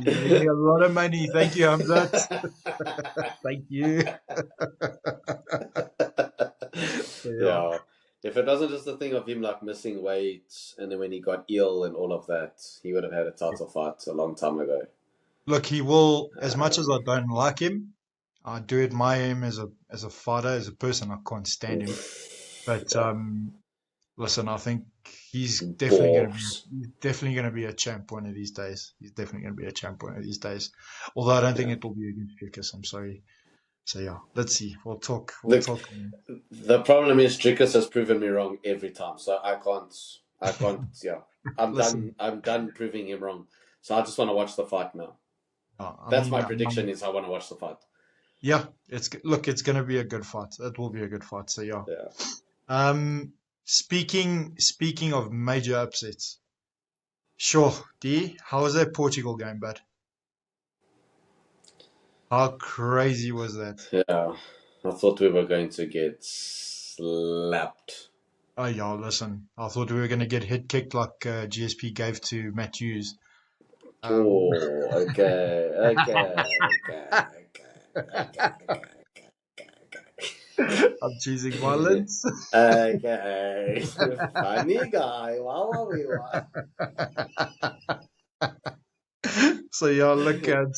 He's made me a lot of money. Thank you, Hamzat. Thank you. So yeah, Yeah. If it wasn't just the thing of him like missing weight and then when he got ill and all of that, he would have had a title fight a long time ago. look, he will. As much as I Um, don't like him, I do admire him as a fighter, as a person. I can't stand him, but yeah. listen, I think he's definitely going to be Balls. he's definitely going to be a champ one of these days. He's definitely going to be a champ one of these days. Although I don't think Yeah. it will be against Lucas. I'm sorry. So yeah, let's see. We'll talk. We'll The talk. the problem is Drickus has proven me wrong every time. So I can't yeah. I'm Listen, done I'm done proving him wrong. So I just want to watch the fight now. I That's mean, my prediction is I want to watch the fight. yeah, it's going to be a good fight. It will be a good fight. So yeah. Yeah. Um, speaking of major upsets, sure, D, how was that Portugal game, bud? How crazy was that? Yeah. I thought we were going to get slapped. Oh yeah, listen, I thought we were going to get hit kicked like GSP gave to Matt Hughes. Um, Oh, okay, I'm choosing violence. okay. Funny guy. Wow, wow, So yeah, look wow. at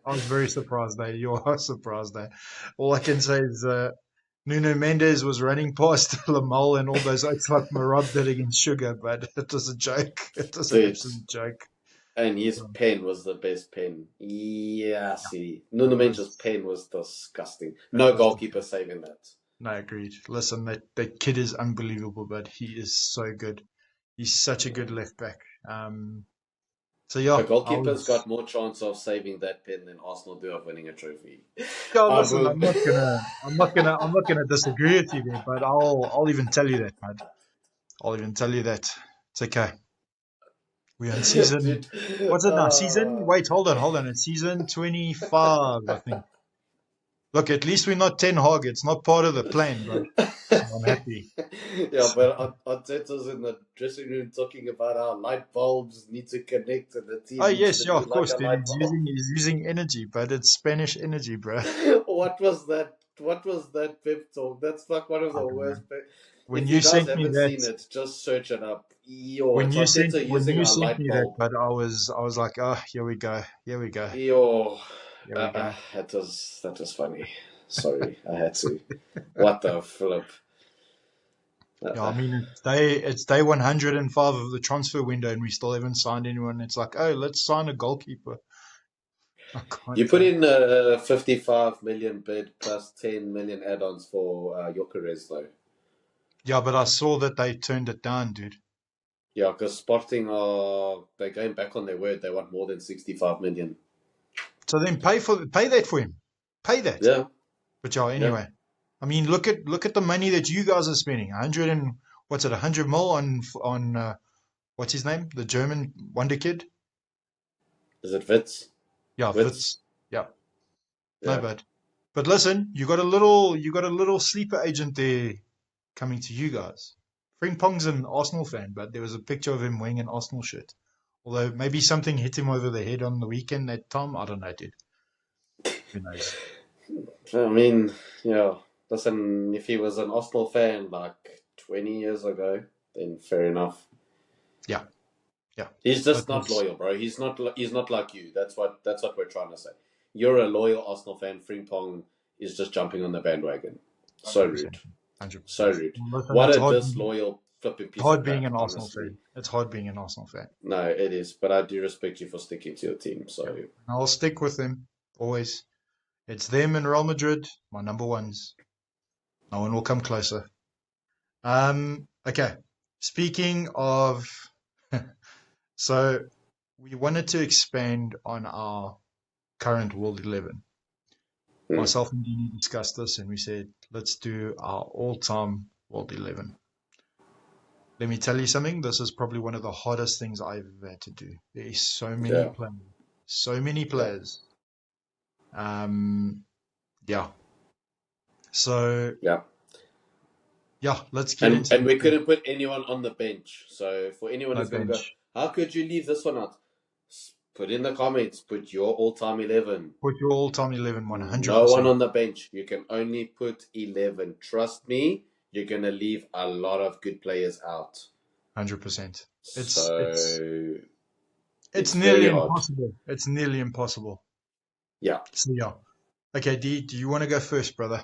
I was very surprised there. You are surprised there. All I can say is Nuno Mendes was running past Lamal and all those oaks like Marab did against Sugar, but it was a joke. It was an Dude, absolute joke. and his Um, pen was the best pen. Yeah, see, It Nuno Mendes' was, pen was disgusting. it No was, goalkeeper saving that. no, agreed. Listen, that kid is unbelievable, but he is so good. He's such a good left back. So A yeah, I goalkeeper's was. got more chance of saving that pen than Arsenal do of winning a trophy. Yeah, I listen, will. I'm not gonna disagree with you there, but I'll even tell you that, bud. I'll even tell you that. It's okay. We're on season. Dude, What's it now? Season? Wait, hold on. It's season 25, I think. Look, at least we're not Ten Hag. It's not part of the plan, bud. So I'm happy. yeah, but Arteta's in the dressing room talking about how light bulbs need to connect and the Oh team needs yes, to yeah, be of like course, a dude. light bulb. He's using energy, but it's Spanish energy, bro. What was that? What was that pep talk? That's like one of I the don't know. worst. If you guys haven't seen it, just search it up. Yo, it's Arteta When using you a sent light me that, bulb. but I was like, oh, here we go, here we go, Yo, here we go. that was funny. Sorry, I had to. What the flip? Yeah, I Uh, mean it's day 105 of the transfer window, and we still haven't signed anyone. It's like, oh, let's sign a goalkeeper. I you can't. put in a 55 million bid plus 10 million add-ons for Gyökeres though. Yeah, but I saw that they turned it down, dude. Yeah, because Sporting are they're going back on their word. They want more than 65 million. So then pay that for him, pay that. Yeah, But yeah, yeah. anyway, I mean, look at the money that you guys are spending. 100 and what's it? 100 mil on what's his name? The German wonder kid. Is it Wits? Yeah, Wits? Fitz. Yeah, no Yeah. bad. But listen, you got a little sleeper agent there coming to you guys. Frimpong's an Arsenal fan, but there was a picture of him wearing an Arsenal shirt. Although maybe something hit him over the head on the weekend that time. I don't know, dude. Who knows? I mean, yeah. Listen, if he was an Arsenal fan like 20 years ago, then fair enough. Yeah, yeah. He's just That not was loyal, bro. He's not like you. That's what we're trying to say. You're a loyal Arsenal fan. Frimpong is just jumping on the bandwagon. So 100%. rude. So 100%. rude. Listen, What a disloyal flipping piece of hard being crap, an Arsenal honestly. fan. It's hard being an Arsenal fan. No, it is. But I do respect you for sticking to your team. Yeah. So I'll stick with them always. It's them and Real Madrid, my number ones. No one will come closer. Okay. Speaking of, so we wanted to expand on our current World 11. hmm, Myself and Dini discussed this and we said, let's do our all-time World 11. Let me tell you something. This is probably one of the hardest things I've ever had to do. There is yeah, so many yeah. players. Yeah. So Yeah. yeah, let's get And into and the we thing. couldn't put anyone on the bench. So for anyone No who's going to go, bench. how could you leave this one out? Put in the comments. Put your all-time 11. Put your all-time 11, No one 100%. on the bench. You can only put 11. Trust me, you're going to leave a lot of good players out. 100%. So It's it's nearly very hard. impossible. It's nearly impossible. Yeah. So yeah. Okay, D, do you want to go first, brother?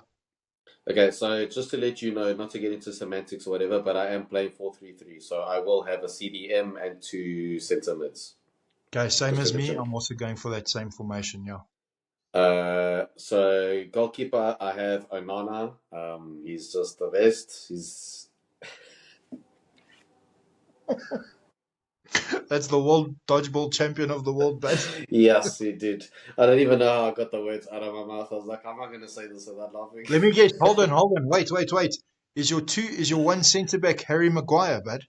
Okay, so just to let you know, not to get into semantics or whatever, but I am playing 4-3-3. So I will have a CDM and two centre mids. Okay, same Just to as let me. you know. I'm also going for that same formation, yeah. So goalkeeper, I have Onana. He's just the best. He's That's the world dodgeball champion of the world, bud. yes, he did. I don't even know how I got the words out of my mouth. I was like, I'm not gonna say this without laughing. Let me guess. Hold on. Wait. Is your one centre back Harry Maguire, bud?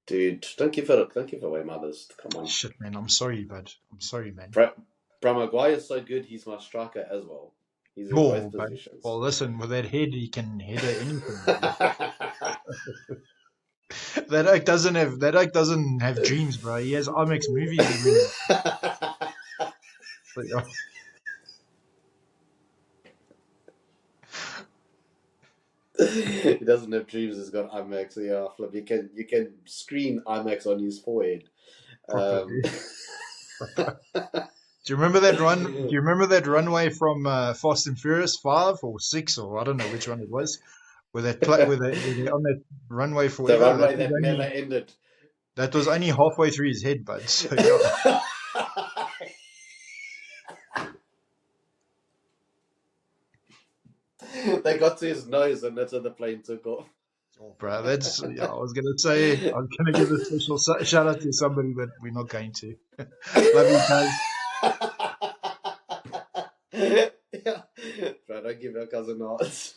Dude, don't give away mothers. Come on, Shit, man. I'm sorry, bud. I'm sorry, man. Bro Maguire is so good. He's my striker as well. He's in Oh, both bud. positions. Well, listen, with that head, he can header anything, bud. That oak doesn't have dreams, bro. He has IMAX movies he wins. But, yeah. He doesn't have dreams. He's got IMAX. Yeah, flip. You can screen IMAX on his forehead. Proper, Um, dude. Do you remember that run? Do you remember that runway from Fast and Furious 5 or 6 or I don't know which one it was, where they on that runway The forever? runway that never ended. That was only halfway through his head, bud. So yeah. They got to his nose and that's when the plane took off. Oh, bro, that's yeah. I was gonna give a special shout out to somebody, but we're not going to. Love you, guys. Yeah. Bro, don't give your cousin hearts.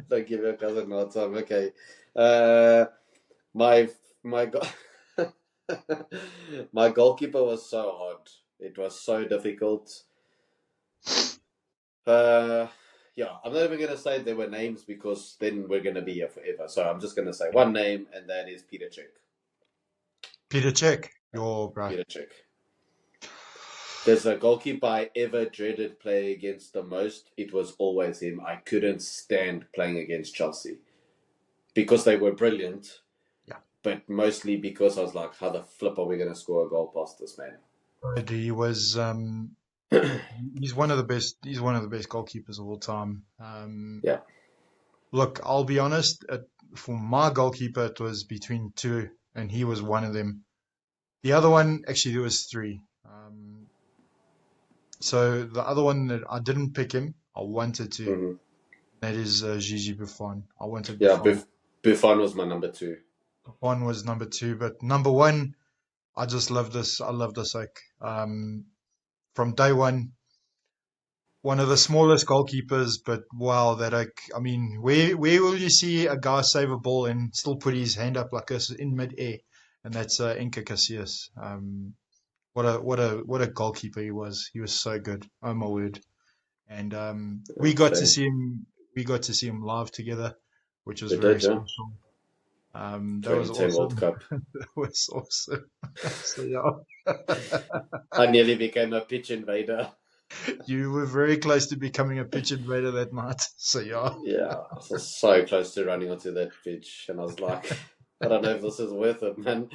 Don't give your cousin hearts. I'm okay. Uh, my my go- my goalkeeper was so hard. It was so difficult. Uh, yeah, I'm not even gonna say there were names because then we're gonna be here forever. So I'm just gonna say one name, and that is Peter Cech. Peter Cech, your bro. Peter Cech. There's a goalkeeper I ever dreaded playing against the most. It was always him. I couldn't stand playing against Chelsea because they were brilliant, Yeah, but mostly because I was like, how the flip are we going to score a goal past this man? he was. He's one of the best. He's one of the best goalkeepers of all time. Yeah. Look, I'll be honest. For my goalkeeper, it was between two, and he was one of them. The other one, actually, there was three. So the other one that I didn't pick him, I wanted to. Mm-hmm. That is Gigi Buffon. I wanted Yeah, Buffon. Buffon was my number two. Buffon was number two, but number one, I just love this. I love this. Like from day one of the smallest goalkeepers, but wow, that I mean, where will you see a guy save a ball and still put his hand up like this in midair? And that's Inca Casillas. What a goalkeeper he was. He was so good. Oh my word! And we Oh, got to shame. see him. We got to see him live together, which was We very did, yeah. special. That was 2010 World awesome. Cup. That was awesome. So yeah, I nearly became a pitch invader. you were very close to becoming a pitch invader that night. So yeah. Yeah, I was so close to running onto that pitch, and I was like, I don't know if this is worth it, man.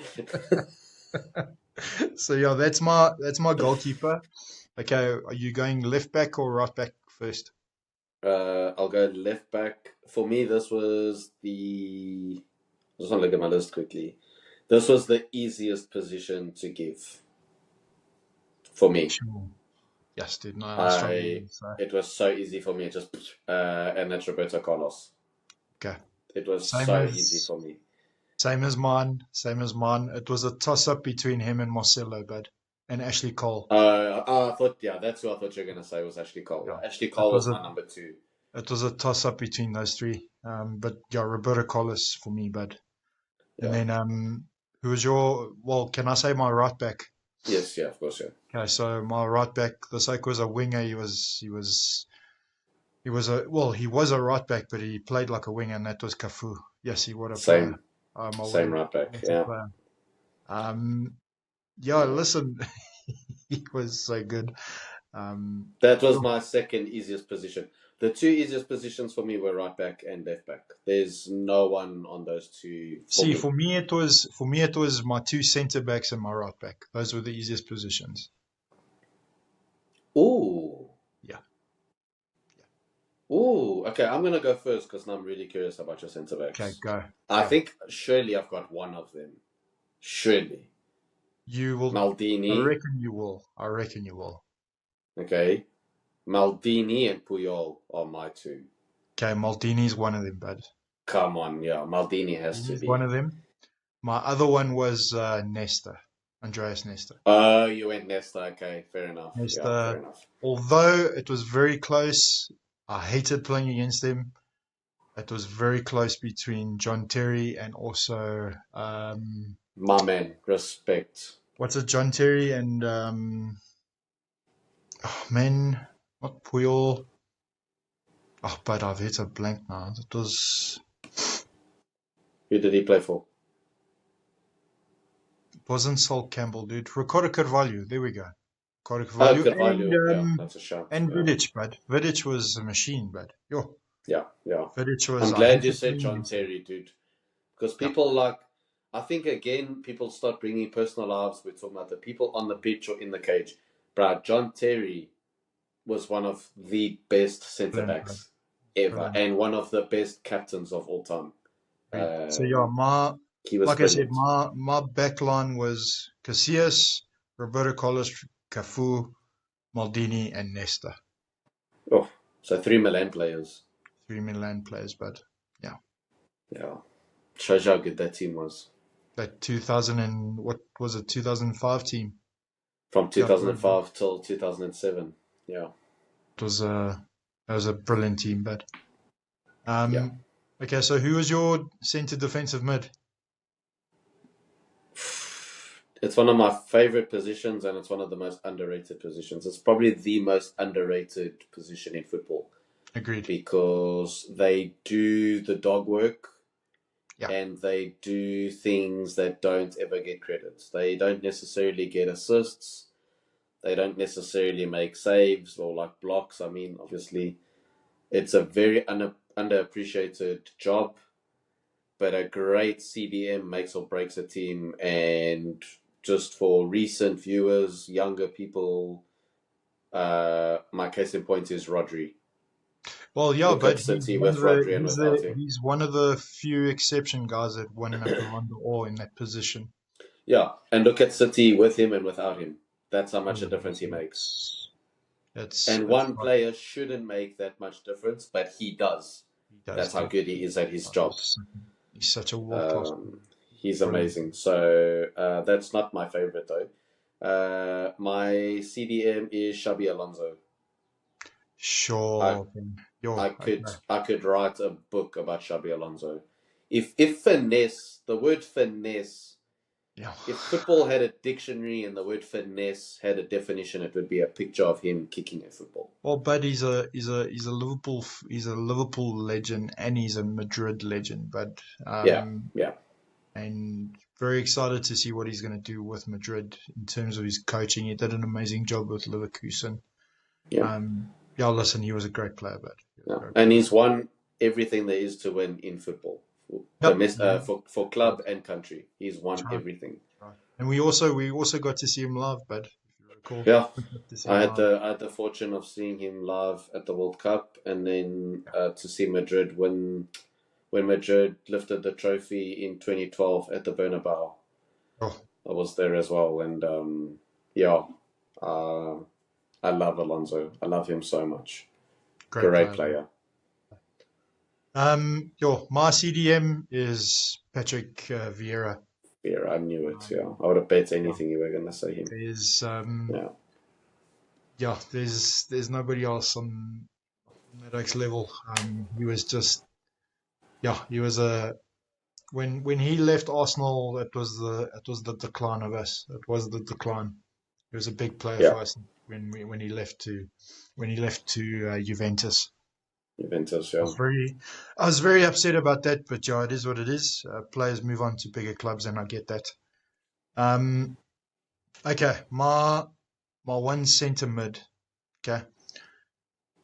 So yeah, that's my goalkeeper. Okay, are you going left back or right back first? I'll go left back. For me, this was the. I just want to look at my list quickly. This was the easiest position to give for me. Sure. Yes, dude. No, I struggle I. with so It was so easy for me. Just and that's Roberto Carlos. okay. It was Same so easy as for me. same as mine. Same as mine. It was a toss up between him and Marcelo, bud, and Ashley Cole. I thought, yeah, that's who I thought you were gonna say was Ashley Cole. Yeah, Yeah, Ashley it Cole was was a my number two. it was a toss up between those three. But yeah, Roberto Carlos for me, bud. And Yeah. then who was your? Well, can I say my right back? Yes. Yeah. Of course. Yeah. Okay, so my right back, the Sake was a winger. He was a right back, but he played like a winger, and that was Cafu. Yes, he what a player. Same. Oh my Same word, right back. what a Yeah. player. Um, yeah, Yeah. listen, he was so good. That was Yo, my second easiest position. The two easiest positions for me were right back and left back. There's no one on those two for see, me. for me it was my two centre backs and my right back. Those were the easiest positions. Ooh. Yeah, Ooh. Okay, I'm gonna go first because I'm really curious about your centre okay, backs. go, I go. think surely I've got one of them. Surely. You will. I Maldini. reckon you will. I reckon you will. Okay. Maldini and Puyol are my two. Okay, Maldini's one of them, bud. Come on, yeah. Maldini has to He's one be. of them. My other one was Nesta, Andreas Nesta. Oh, you went Nesta. Okay, fair enough. Yeah, fair Nesta, enough. although it was very close, I hated playing against him. It was very close between John Terry and also My man, respect. what's it, John Terry and oh man, not Puyol. Oh, but I've hit a blank now. Who did he play for? It wasn't Sol Campbell, dude. Ricardo Carvalho. There we go. Ricardo Oh, Carvalho and Carvalho. Yeah, that's a shout. Yeah, Vidic, bud. Vidic was a machine, bud. yeah, yeah. Vidic was. I'm I glad you hated said playing John against him. Terry, dude. Because Yeah, people like, I think again, people start bringing personal lives. We're talking about the people on the pitch or in the cage. Brad, John Terry was one of the best centre Brilliant, bud. backs ever, Brilliant. and one of the best captains of all time. Agreed. So yeah, He was like I said, brilliant. my backline was Casillas, Roberto Carlos, Cafu, Maldini, and Nesta. Oh, so 3 Milan players. Three Milan players, but yeah, Yeah, shows you how good that team was. that 2000 and what was it, 2005 team? From Yeah, it was. 2005 till 2007. Yeah, It was a that was a brilliant team, but yeah. um, okay. So who was your centre defensive mid? It's one of my favorite positions, and it's one of the most underrated positions. It's probably the most underrated position in football Agreed. because they do the dog work Yeah. and they do things that don't ever get credit. They don't necessarily get assists. They don't necessarily make saves or like blocks. I mean, obviously, it's a very underappreciated job, but a great CDM makes or breaks a team. And just for recent viewers, younger people, my case in point is Rodri. Well, yeah, Look but at he's City one of with the Rodri and without him. he's one of the few exception guys that won a Ballon d'Or in that position. Yeah, and look at City with him and without him. That's how Oh, much a difference he makes. And it's one like player shouldn't make that much difference, but he does. he does That's how do. good he is at his Oh, job. he's such a world class Um, player. he's Brilliant. amazing. So that's not my favorite though. My CDM is Xabi Alonso. I Sure. Yo, I okay. could write a book about Xabi Alonso. If finesse, the word finesse, Yeah. if football had a dictionary and the word finesse had a definition, it would be a picture of him kicking a football. Well, but he's a Liverpool legend and he's a Madrid legend. But Yeah, yeah, and very excited to see what he's going to do with Madrid in terms of his coaching. He did an amazing job with Leverkusen. yeah, Yeah, listen, he was a great player, but he was a yeah. great And player. he's won everything there is to win in football, Yep. for club and country. He's That's won right. everything. That's right. And we also got to see him live, bud. If you recall, Yeah, we got to see him live. I had the fortune of seeing him live at the World Cup, and then Yeah. to see Madrid when Madrid lifted the trophy in 2012 at the Bernabeu. Oh, I was there as well, and yeah, uh, I love Alonso. I love him so much. great Great player. player. My CDM is Patrick Vieira. Yeah, I knew it. Yeah, Um, I would have bet yeah, anything you were gonna say him. there's Yeah, there's nobody else on that X level. He was just he was a when he left Arsenal, it was the decline of us. It was the decline. He was a big player yeah. for us when he left to Juventus. Juventus. I Yeah, was very I was very upset about that, but yeah, it is what it is. Players move on to bigger clubs, and I get that. Um, okay, my one centre mid. Okay,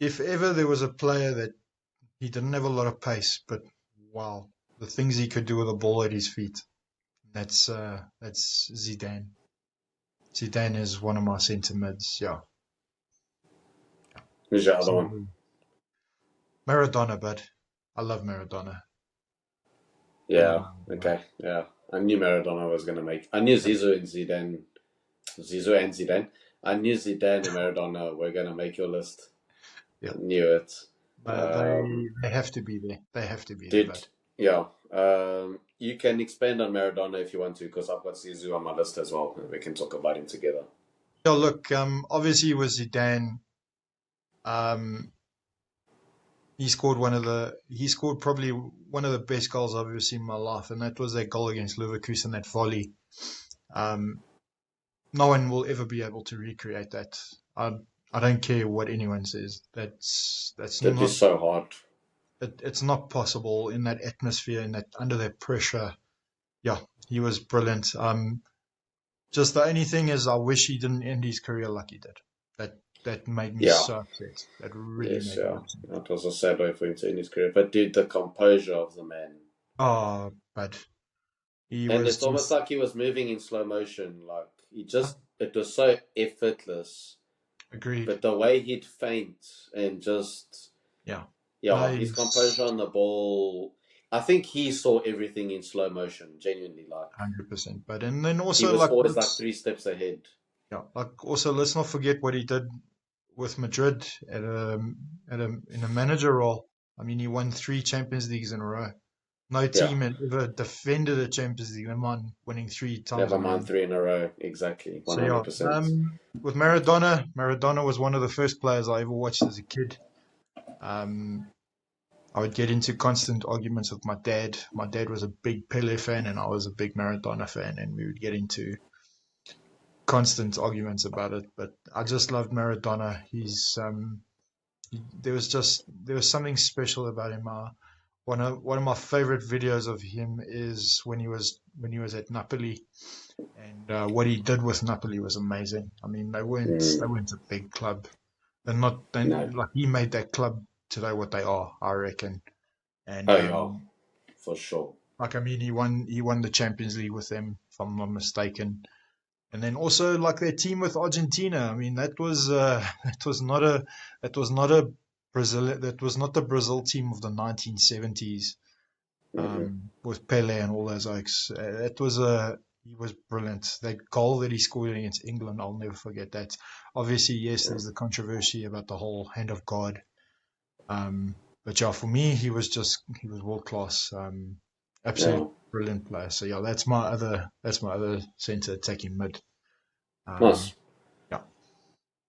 if ever there was a player that he didn't have a lot of pace, but wow, the things he could do with the ball at his feet. That's Zidane. Zidane is one of my centre mids. Yeah. who's your other So one? Maradona, but I love Maradona. I love Yeah. Maradona. Okay. Yeah. I knew Maradona was gonna make. I knew Zizou and Zidane. Zizou and Zidane. I knew Zidane and Maradona were gonna make your list. Yeah, I knew it. but Um, they have to be there. They have to be there. did But yeah. You can expand on Maradona if you want to, because I've got Zizou on my list as well, and we can talk about him together. yeah, look, obviously with Zidane, um, he scored probably one of the best goals I've ever seen in my life, and that was that goal against Leverkusen, that volley. Um, no one will ever be able to recreate that. I don't care what anyone says. That's That'd be not so hard. it's not possible in that atmosphere, in that under that pressure. Yeah, he was brilliant. Just the only thing is, I wish he didn't end his career like he did. That made me Yeah. so upset. That really Yes. made me Yeah. upset. That was a sad way for him to end his career. But dude, the composure of the man. Oh, but He And was it's almost just like he was moving in slow motion. Like it was so effortless. agreed. But the way he'd faint and just, Yeah. No, yeah, his composure on the ball. I think he saw everything in slow motion. Genuinely, like 100%. But and then he also was like always like let's 3 steps ahead. yeah, like also let's not forget what he did with Madrid in a manager role. I mean, he won 3 Champions Leagues in a row. No Yeah, team had ever defended a Champions League. Never mind winning 3 times never in a mind row. 3 in a row. Exactly, one So yeah, hundred percent. with Maradona was one of the first players I ever watched as a kid. Um, I would get into constant arguments with my dad. My dad was a big Pele fan, and I was a big Maradona fan, and we would get into constant arguments about it. But I just loved Maradona. There was something special about him. One of my favorite videos of him is when he was at Napoli, and what he did with Napoli was amazing. I mean, they Mm, weren't a big club. They're not they, no. like he made that club today what they are, I reckon. And Oh yeah, for sure. like I mean, he won the Champions League with them, if I'm not mistaken. And then also like their team with Argentina. I mean, that was not a Brazil that was not the Brazil team of the 1970s Hmm. with Pele and all those oaks. It was a He was brilliant. That goal that he scored against England, I'll never forget that. Obviously, yes, Yeah, there's the controversy about the whole hand of God. Um, but yeah, for me, he was world class. yeah. Absolute brilliant player. So yeah, that's my other centre attacking mid. Um, Nice, yeah.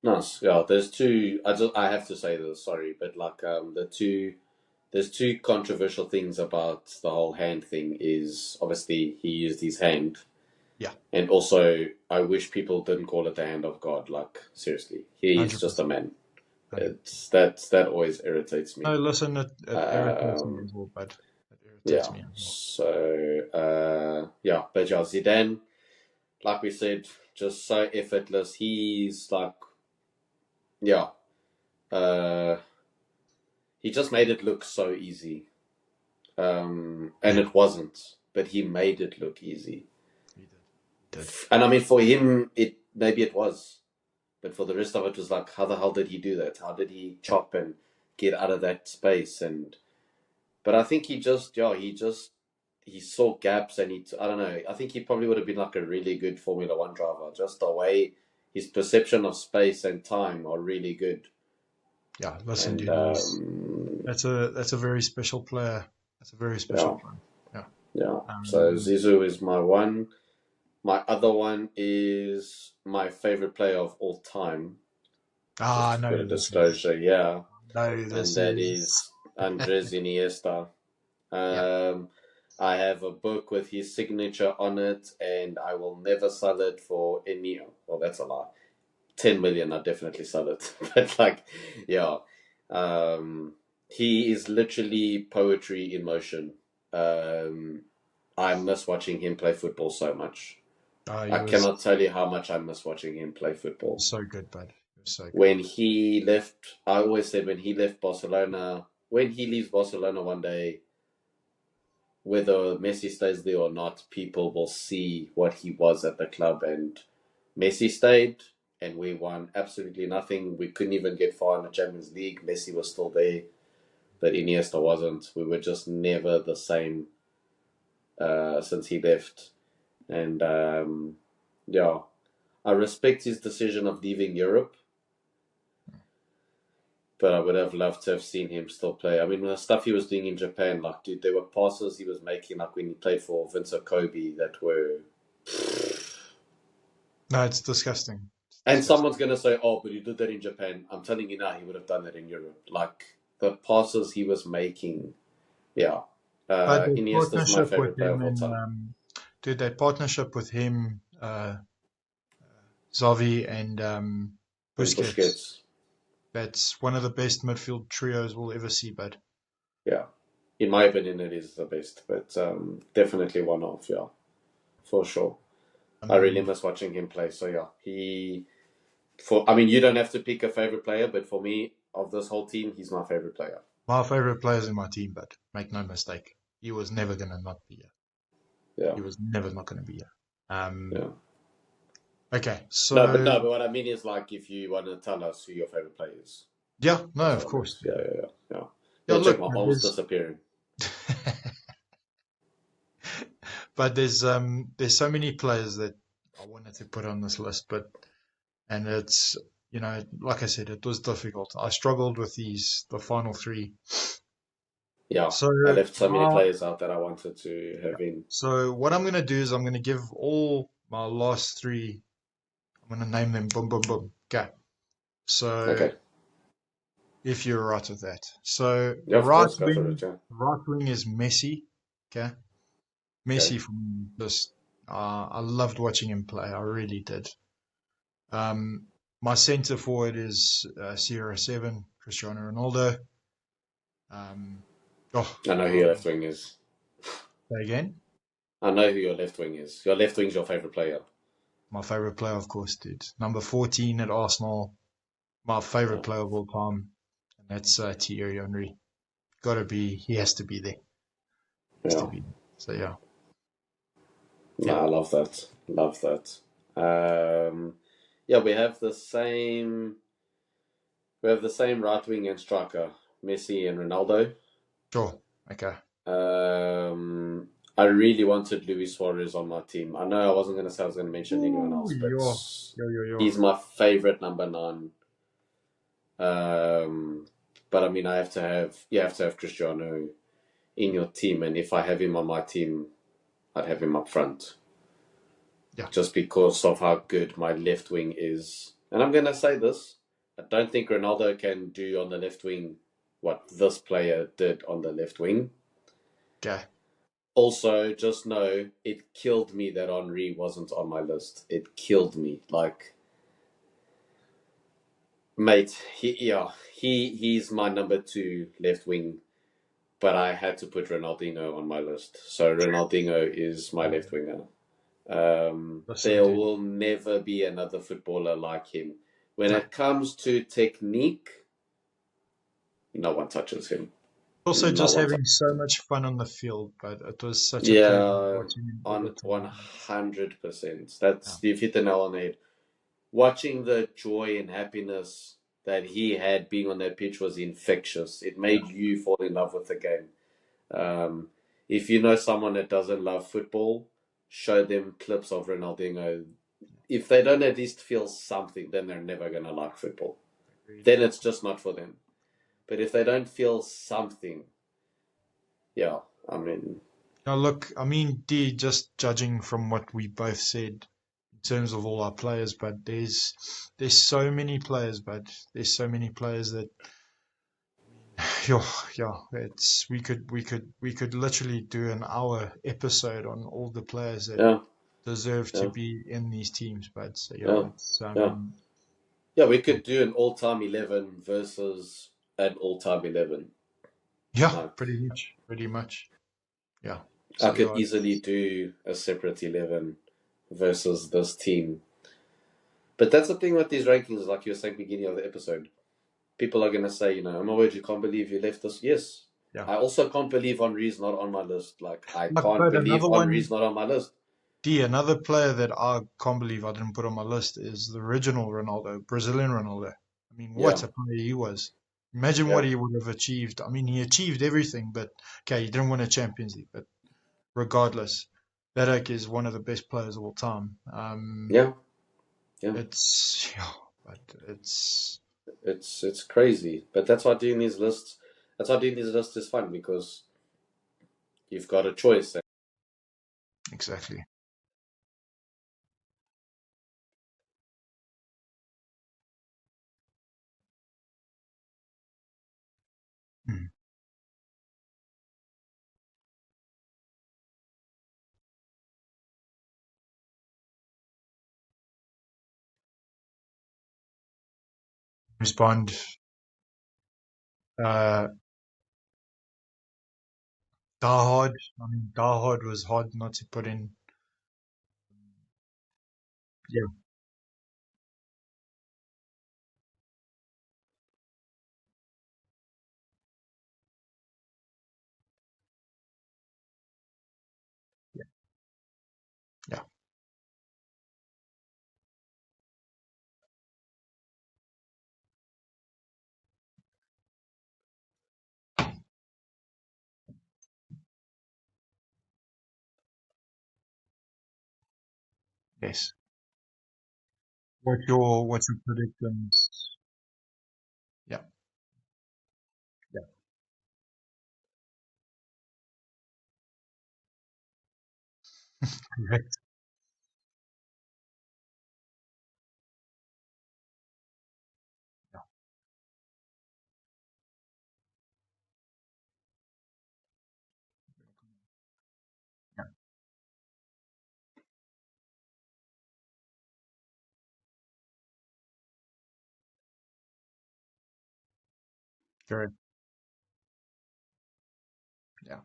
nice. Yeah, there's two. I have to say this. Sorry, but like the two. There's two controversial things about the whole hand thing. Is obviously he used his hand, Yeah, and also I wish people didn't call it the hand of God. Like seriously, he's just a 100%. man. 100%. That always irritates No, me. listen, it irritates me Um, as well, but it irritates yeah. me as well. So yeah, but yeah, Zidane, like we said, just so effortless. He's like, yeah, uh, he just made it look so easy. And Yeah, it wasn't, but he made it look easy. he did. He did. And I mean, for him, it was, but for the rest of it was like, how the hell did he do that? How did he Yeah, chop and get out of that space? And but I think he saw gaps and I don't know. I think he probably would have been like a really good Formula One driver. Just the way his perception of space and time are really good. yeah. Listen, And dude, that's a very special player. That's a very special yeah, player. Yeah. yeah. So Um, Zizou is my one. My other one is my favorite player of all time. Just to put a no, this is disclosure, yeah, no, and this that is is Andres Iniesta. yeah. Um, I have a book with his signature on it, and I will never sell it for any. Well, that's a lie. 10 million, I definitely sell it. But like, yeah, um, he is literally poetry in motion. Um, I miss watching him play football so much. He I was cannot tell you how much I miss watching him play football. so good, bud. He was so good. When he left, I always said when he left Barcelona, when he leaves Barcelona one day, whether Messi stays there or not, people will see what he was at the club. And Messi stayed, and we won absolutely nothing. We couldn't even get far in the Champions League. Messi was still there, but Iniesta wasn't. We were just never the same since he left. And yeah, I respect his decision of leaving Europe, but I would have loved to have seen him still play. I mean, the stuff he was doing in Japan, like, dude, there were passes he was making, like when he played for Vincent Kobe, that were. No, it's disgusting. It's And someone's disgusting. going to say, oh, but he did that in Japan. I'm telling you now, he would have done that in Europe. Like, the passes he was making. Yeah. But the Iniesta's my partnership with favorite player him of all and time. dude, that partnership with him, Xavi and And Busquets, Busquets. that's one of the best midfield trios we'll ever see, bud. Yeah. In my opinion, it is the best, but definitely one of, yeah, for sure. I really Um, miss watching him play. So, yeah, I mean, you don't have to pick a favorite player, but for me, of this whole team, he's my favorite player. my favorite players in my team, but make no mistake, he was never gonna not be here. Yeah, He was never not going to be here. Um, yeah. okay, No, but so no, but what I mean is like if you want to tell us who your favorite player is, yeah, no, that's of what I course. meant. Yeah, yeah, yeah, yeah. Yeah, Yeah, check look, my but arm's there's disappearing. but there's so many players that I wanted to put on this list, but and it's like I said, it was difficult. I struggled with the final three. Yeah, So I left so many my players out that I wanted to have in. so what I'm gonna do is I'm gonna give all my last three. I'm gonna name them boom boom boom. Okay. So Okay. if you're right with that. So Yeah, of course, go for it. Yeah. right wing is Messi. Okay. Okay. Messi for me, just I loved watching him play. I really did. Um, my centre forward is CR7, Cristiano Ronaldo. Um, oh, I know who your oh, left wing is. say again. I know who your left wing is. Your left wing's your favorite player. My favourite player, of course, dude. Number 14 at Arsenal. My favourite Yeah. player of all time. And that's Thierry Henry. Gotta be, he has to be there. Has to Yeah. be. So yeah. No, Yeah. I love that. Love that. Yeah, we have the same. We have the same right wing and striker, Messi and Ronaldo. Sure. Okay. Um, I really wanted Luis Suarez on my team. I know I wasn't going to say I was going to mention anyone Ooh, else, but yo. he's my favorite number 9. Um, but I mean, you have to have Cristiano in your team, and if I have him on my team, I'd have him up front, Yeah. just because of how good my left wing is. And I'm going to say this: I don't think Ronaldo can do on the left wing what this player did on the left wing. Okay. Also, just know it killed me that Henri wasn't on my list. It killed me. Like, mate, he's my number 2 left wing, but I had to put Ronaldinho on my list. So Ronaldinho is my left winger. Listen, There dude. will never be another footballer like him. When No. it comes to technique, no one touches him. Also, No just one touches. having so much fun on the field, but it was such a pleasure Yeah, watching him all the on time. 100%. Yeah. That's you've hit the nail on the head. Watching the joy and happiness that he had being on that pitch was infectious. It Yeah. made you fall in love with the game. Um, if you know someone that doesn't love football, show them clips of Ronaldinho. If they don't at least feel something, then they're never going to like football. Agreed. Then it's just not for them. But if they don't feel something, yeah, I mean, Now, look, I mean, D, just judging from what we both said in terms of all our players, but there's so many players, but there's so many players that yeah, yeah, it's we could literally do an hour episode on all the players that yeah, deserve to yeah, be in these teams. But so, yeah, yeah, it's yeah. Yeah, we could do an all-time 11 versus an all-time 11. yeah, Like, pretty much, yeah. I So could yeah, easily do a separate 11 versus this team. But that's the thing with these rankings, like you were saying beginning of the episode. People are going to say, oh my word, you can't believe you left this. Yes. yeah. I also can't believe Henri's not on my list. Like, I Like, can't but believe another Henri's one, not on my list. D, another player that I can't believe I didn't put on my list is the original Ronaldo, Brazilian Ronaldo. I mean, what Yeah, a player he was. Imagine what yeah, he would have achieved. I mean, he achieved everything, but okay, he didn't win a Champions League, but regardless, that is one of the best players of all time. yeah, yeah. It's, yeah, but it's It's crazy. But that's why doing these lists is fun because you've got a choice. exactly. Hmm. Respond. Uh, Die I mean, Die was hard not to put in. Yeah, Yeah. Yes. What's your predictions? Yeah. Yeah. Correct. Yeah. Yeah. Correct. Yeah.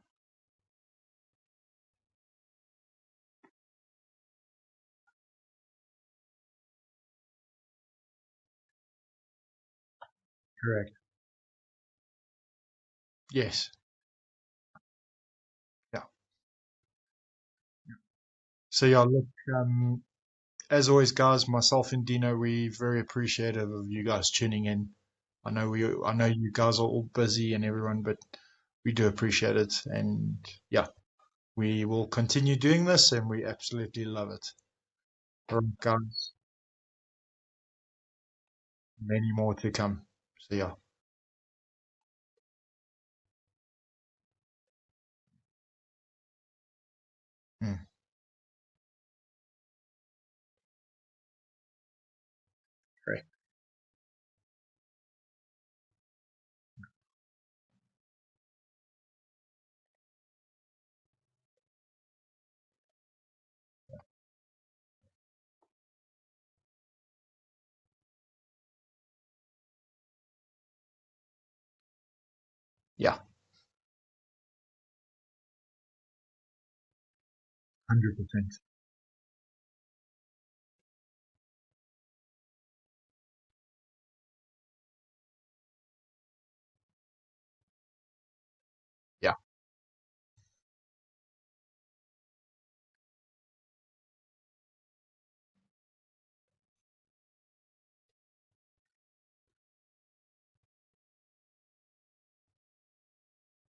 Correct. Yes. Yeah. So yeah, look, as always, guys, myself and Dino, we very appreciative of you guys tuning in. I know you guys are all busy and everyone, but we do appreciate it. And yeah, we will continue doing this, and we absolutely love it. All right, guys, many more to come. So yeah, mm, great. Yeah, 100%. Yeah,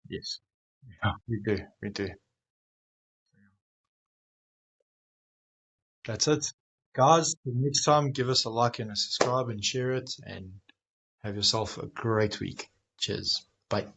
yes, yeah, we do, we do. That's it, guys. The next time, give us a like and a subscribe and share it, and have yourself a great week. Cheers. Bye.